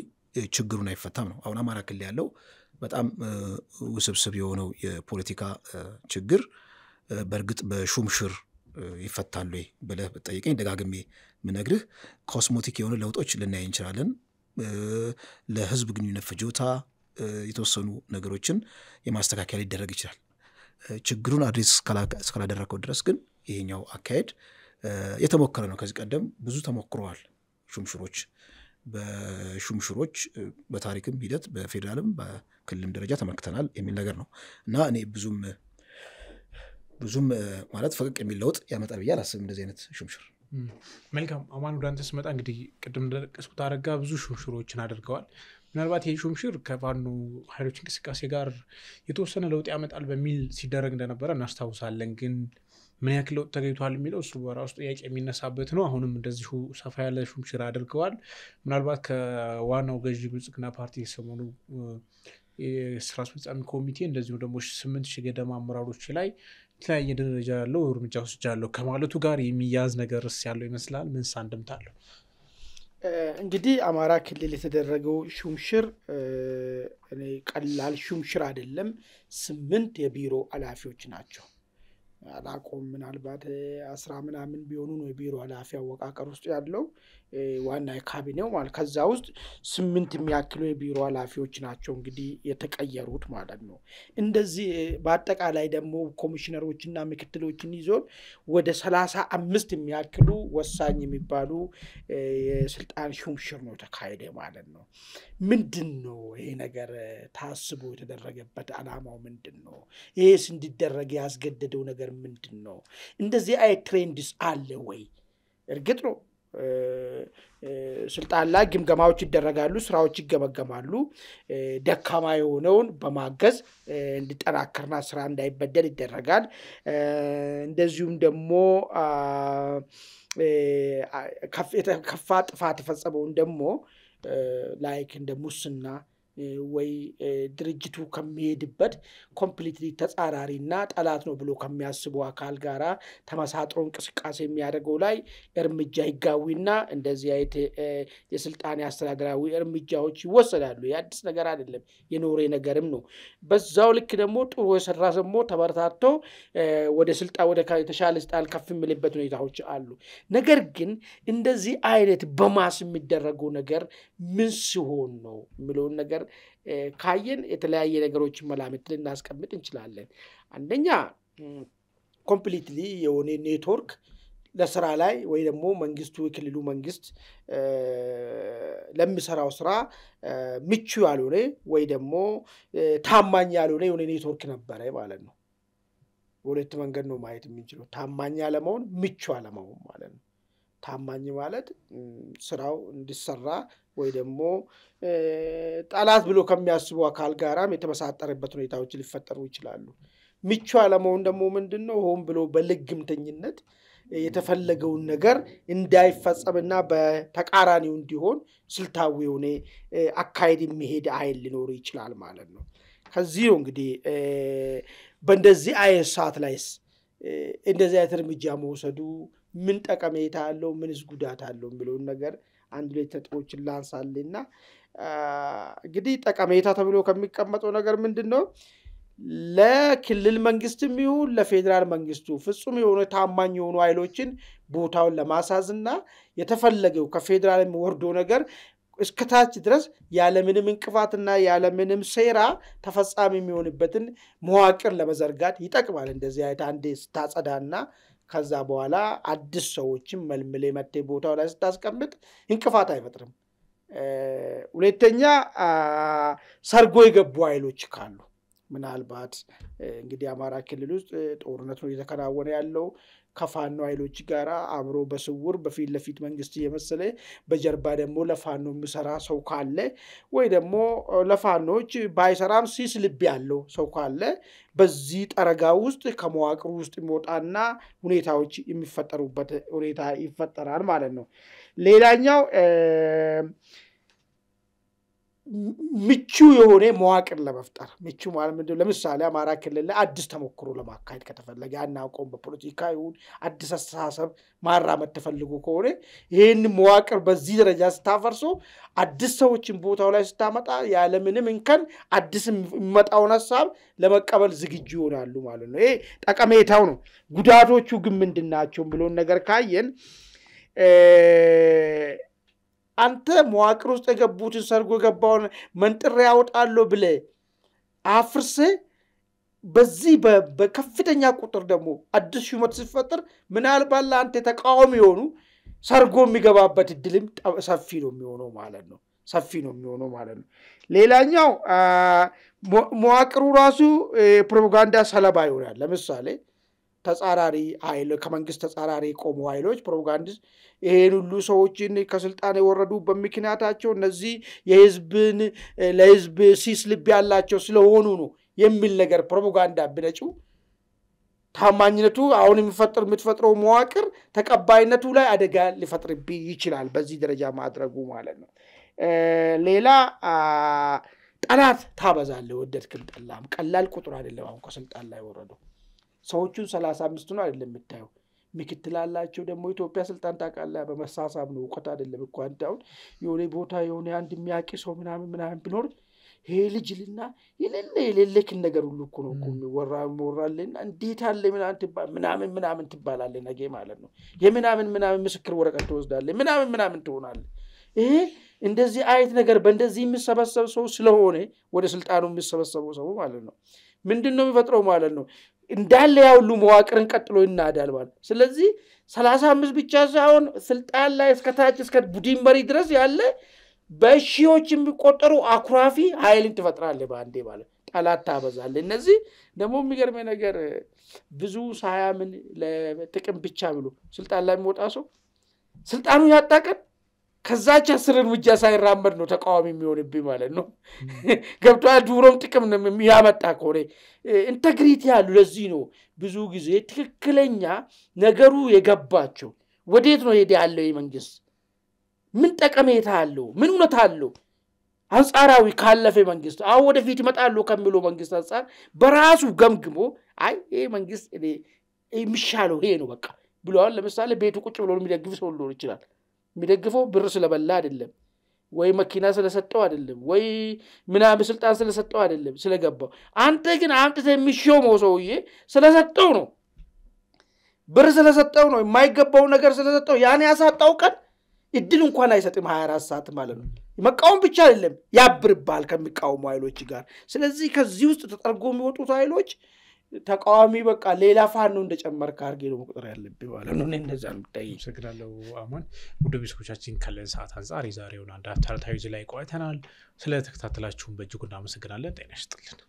ችግሩን አይፈታም ነው። አሁን አማራ ክልል ያለው በጣም ውስብስብ የሆነው የፖለቲካ ችግር በእርግጥ በሹምሽር ይፈታል ወይ ብለህ ብትጠይቀኝ ደጋግሜ ምነግርህ ኮስሞቲክ የሆኑ ለውጦች ልናይ እንችላለን። ለህዝብ ግንኙነት ፍጆታ የተወሰኑ ነገሮችን የማስተካከል ሊደረግ ይችላል። ችግሩን አድሬስ እስካላደረከው ድረስ ግን ይሄኛው አካሄድ የተሞከረ ነው። ከዚህ ቀደም ብዙ ተሞክረዋል በሹምሽሮች በታሪክም ሂደት በፌዴራልም በክልልም ደረጃ ተመልክተናል የሚል ነገር ነው እና እኔ ብዙም ማለት ፈቀቅ የሚል ለውጥ ያመጣል ብዬ አላስብም እንደዚህ አይነት ሹምሽር። መልካም አማን ወደ አንተ ስመጣ እንግዲህ ቅድም እንደጠቀስኩት አረጋ ብዙ ሹምሽሮችን አድርገዋል። ምናልባት ይሄ ሹምሽር ከፋኖ ኃይሎች እንቅስቃሴ ጋር የተወሰነ ለውጥ ያመጣል በሚል ሲደረግ እንደነበረ እናስታውሳለን። ግን ምን ያክል ለውጥ ተገኝቷል የሚለው እሱ በራሱ ጥያቄ የሚነሳበት ነው። አሁንም እንደዚሁ ሰፋ ያለ ሹምሽር አድርገዋል። ምናልባት ከዋናው ገዢ ብልጽግና ፓርቲ ሰሞኑ የስራ አስፈጻሚ ኮሚቴ እንደዚሁ ደግሞ 8,000 ገደማ አመራሮች ላይ የተለያየ ደረጃ ያለው እርምጃ ወስጃለሁ ከማለቱ ጋር የሚያዝ ነገርስ ያለው ይመስላል። ምን አንድምታ አለው? እንግዲህ አማራ ክልል የተደረገው ሹምሽር እኔ ቀላል ሹምሽር አይደለም። 8 የቢሮ ኃላፊዎች ናቸው። አላቆም ምናልባት 10 ምናምን ቢሆኑ ነው የቢሮ ኃላፊ አወቃቀር ውስጥ ያለው ዋና ካቢኔው ማለት ከዛ ውስጥ 8 የሚያክሉ የቢሮ ኃላፊዎች ናቸው እንግዲህ የተቀየሩት ማለት ነው። እንደዚህ በአጠቃላይ ደግሞ ኮሚሽነሮችና ምክትሎችን ይዞ ወደ 35 የሚያክሉ ወሳኝ የሚባሉ የስልጣን ሹምሽር ነው ተካሄደ ማለት ነው። ምንድነው ይሄ ነገር ታስቦ የተደረገበት ዓላማው ምንድነው? ይሄስ እንዲደረግ ያስገደደው ነገር ምንድነው? እንደዚህ አይ ትሬንድስ አለ ወይ? እርግጥ ነው ስልጣን ላይ ግምገማዎች ይደረጋሉ፣ ስራዎች ይገመገማሉ። ደካማ የሆነውን በማገዝ እንዲጠናከርና ስራ እንዳይበደል ይደረጋል። እንደዚሁም ደግሞ ከፋ ጥፋት የፈጸመውን ደግሞ ላይክ እንደ ሙስና ወይ ድርጅቱ ከሚሄድበት ኮምፕሊትሊ ተጻራሪና ጠላት ነው ብሎ ከሚያስቡ አካል ጋራ ተመሳጥሮ እንቅስቃሴ የሚያደርገው ላይ እርምጃ ይጋዊና እንደዚህ አይነት የስልጣን ያስተዳደራዊ እርምጃዎች ይወሰዳሉ። የአዲስ ነገር አይደለም፣ የኖሬ ነገርም ነው። በዛው ልክ ደግሞ ጥሩ የሰራ ደግሞ ተበረታቶ ወደ ስልጣን ወደ የተሻለ ስልጣን ከፍ የሚልበት ሁኔታዎች አሉ። ነገር ግን እንደዚህ አይነት በማስ የሚደረገው ነገር ምን ሲሆን ነው የሚለውን ነገር ካየን የተለያየ ነገሮች መላምት ልናስቀምጥ እንችላለን። አንደኛ ኮምፕሊትሊ የሆነ ኔትወርክ ለስራ ላይ ወይ ደግሞ መንግስቱ የክልሉ መንግስት ለሚሰራው ስራ ምቹ ያልሆነ ወይ ደግሞ ታማኝ ያልሆነ የሆነ ኔትወርክ ነበረ ማለት ነው። በሁለት መንገድ ነው ማየት የምንችለው፣ ታማኝ ያለመሆን ምቹ ያለመሆን ማለት ነው። ታማኝ ማለት ስራው እንዲሰራ ወይ ደግሞ ጠላት ብሎ ከሚያስቡ አካል ጋራም የተመሳጠረበት ሁኔታዎች ሊፈጠሩ ይችላሉ። ምቹ ያለመሆን ደግሞ ምንድነው? ሆን ብሎ በልግምተኝነት የተፈለገውን ነገር እንዳይፈጸምና በተቃራኒው እንዲሆን ስልታዊ የሆነ አካሄድ የሚሄድ አይል ሊኖር ይችላል ማለት ነው። ከዚህ ነው እንግዲህ በእንደዚህ አይነት ሰዓት ላይስ እንደዚህ አይነት እርምጃ መውሰዱ ምን ጠቀሜታ አለው፣ ምንስ ጉዳት አለው የሚለውን ነገር አንድ ላይ ተጥቆችን ላንሳልና እንግዲህ ጠቀሜታ ተብሎ ከሚቀመጠው ነገር ምንድነው? ለክልል መንግስትም ይሁን ለፌደራል መንግስቱ ፍጹም የሆነ ታማኝ የሆኑ ኃይሎችን ቦታውን ለማሳዝና የተፈለገው ከፌደራል ወርዶ ነገር እስከታች ድረስ ያለ ምንም እንቅፋትና ያለ ምንም ሴራ ተፈጻሚ የሚሆንበትን መዋቅር ለመዘርጋት ይጠቅማል እንደዚህ አይነት አንዴ ስታጸዳና ከዛ በኋላ አዲስ ሰዎችን መልምሌ መቴ ቦታው ላይ ስታስቀምጥ እንቅፋት አይፈጥርም ሁለተኛ ሰርጎ የገቡ ኃይሎች ካሉ ምናልባት እንግዲህ አማራ ክልል ውስጥ ጦርነቱ እየተከናወነ ያለው ከፋኖ ኃይሎች ጋር አብሮ በስውር በፊት ለፊት መንግስት የመሰለ በጀርባ ደግሞ ለፋኖ የሚሰራ ሰው ካለ ወይ ደግሞ ለፋኖች ባይሰራም ሲስ ልብ ያለው ሰው ካለ በዚህ ጠረጋ ውስጥ ከመዋቅሩ ውስጥ የሚወጣና ሁኔታዎች የሚፈጠሩበት ሁኔታ ይፈጠራል ማለት ነው ሌላኛው ምቹ የሆነ መዋቅር ለመፍጠር ምቹ ማለት ምንድነው ለምሳሌ አማራ ክልል ላይ አዲስ ተሞክሮ ለማካሄድ ከተፈለገ ያናቆም በፖለቲካ ይሁን አዲስ አስተሳሰብ ማራመድ ተፈልጎ ከሆነ ይሄን መዋቅር በዚህ ደረጃ ስታፈርሶ አዲስ ሰዎችን ቦታው ላይ ስታመጣ ያለ ምንም እንከን አዲስ የሚመጣውን ሐሳብ ለመቀበል ዝግጁ ይሆናሉ ማለት ነው ይሄ ጠቀሜታው ነው ጉዳቶቹ ግን ምንድናቸው ብሎ ነገር ካየን አንተ መዋቅር ውስጥ የገቡትን ሰርጎ ገባውን መንጥሬ ያወጣሉ ብለ አፍርሰ በዚህ በከፍተኛ ቁጥር ደግሞ አዲስ ሹመት ሲፈጠር ምናልባት ለአንተ ተቃዋሚ የሆኑ ሰርጎ የሚገባበት እድልም ሰፊ ነው የሚሆነው ማለት ነው ሌላኛው መዋቅሩ ራሱ ፕሮፓጋንዳ ሰለባ ይሆናል ለምሳሌ ተጻራሪ ኃይል ከመንግስት ተጻራሪ ቆሙ ኃይሎች ፕሮፓጋንዲስት ይሄን ሁሉ ሰዎችን ከስልጣን የወረዱ በመክንያታቸው እነዚህ የህዝብን ለህዝብ ሲስ ልብ ያላቸው ስለሆኑ ነው የሚል ነገር ፕሮፓጋንዳ ቢነጩ ታማኝነቱ አሁን የምትፈጥረው መዋቅር ተቀባይነቱ ላይ አደጋ ሊፈጥርብ ይችላል በዚህ ደረጃ ማድረጉ ማለት ነው ሌላ ጠላት ታበዛለህ ወደድክም ጠላም ቀላል ቁጥር አይደለም አሁን ከስልጣን ላይ ወረዱ ሰዎቹን 35 ነው አይደለም የምታየው ምክትላላቸው ደግሞ ኢትዮጵያ ስልጣን ታቃላ በመሳሳብ ነው ወቀት አይደለም እኮ አንታው የሆነ ቦታ የሆነ አንድ የሚያቂ ሰው ምናምን ቢኖር ይሄ ልጅልና የሌለክ ነገር ሁሉ እኮ ነው ወራልና እንዴት አለ ምናምን ትባላለህ ነገ ማለት ነው የምናምን ምስክር ወረቀት ተወስዳለህ ምናምን ትሆናለህ ይሄ እንደዚህ አይት ነገር በእንደዚህ የሚሰበሰብ ሰው ስለሆነ ወደ ስልጣኑ የሚሰበሰበው ሰው ማለት ነው ምንድነው የሚፈጥረው ማለት ነው እንዳለ ያውሉ መዋቅርን ቀጥሎ ይናዳል ማለት ስለዚህ 35 ብቻ ሳይሆን ስልጣን ላይ እስከታች እስከ ቡድን መሪ ድረስ ያለ በሺዎች የሚቆጠሩ አኩራፊ ኃይልን ትፈጥራለህ ባንዴ ማለት ጠላት ታበዛለህ እነዚህ ደግሞ የሚገርም ነገር ብዙ ሳያምን ለጥቅም ብቻ ብሎ ስልጣን ላይ የሚወጣ ሰው ስልጣኑ ያጣቀን ከዛች 10 እርምጃ ሳይራመድ ነው ተቃዋሚ የሚሆንብኝ ማለት ነው ገብቷል ዱሮም ጥቅም ነው የሚያመጣ ኮሬ ኢንተግሪቲ ያሉ ለዚህ ነው ብዙ ጊዜ ትክክለኛ ነገሩ የገባቸው ወዴት ነው ሄደ ያለው መንግስት ምን ጠቀሜታ አለው ምን እውነት አለው አንጻራዊ ካለፈ መንግስት አው ወደፊት ይመጣሉ ከሚሉ መንግስት አንጻር በራሱ ገምግሞ አይ ይሄ መንግስት የሚሻለው ይሄ ነው በቃ ብለዋል ለምሳሌ ቤቱ ቁጭ ብሎ የሚደግፍ ሰው ሊሆን ይችላል የሚደግፈው ብር ስለበላ አይደለም ወይ መኪና ስለሰጠው አይደለም ወይ ምናምን ስልጣን ስለሰጠው አይደለም ስለገባው አንተ ግን አምጥተ የሚሾመው ሰውዬ ስለሰጠው ነው ብር ስለሰጠው ነው የማይገባው ነገር ስለሰጠው ያን ያሳጣው ቀን እድል እንኳን አይሰጥም 24 ሰዓት ማለት ነው መቃወም ብቻ አይደለም ያብርባል ከሚቃወሙ ኃይሎች ጋር ስለዚህ ከዚህ ውስጥ ተጠርጎ የሚወጡት ኃይሎች ተቃዋሚ በቃ ሌላ ፋኖ እንደጨመርካ አርጌ ነው መቁጠር ያለብኝ ማለት ነው እንደዛ ነው ሰግዳለው አማን ወደ ቢስኮቻችን ካለን ሰዓት አንፃር ይዛሬውን አንድ አታርታዊ ላይ ቆይተናል ስለ ተከታተላችሁን በእጅጉ እናመሰግናለን ጤና ይስጥልን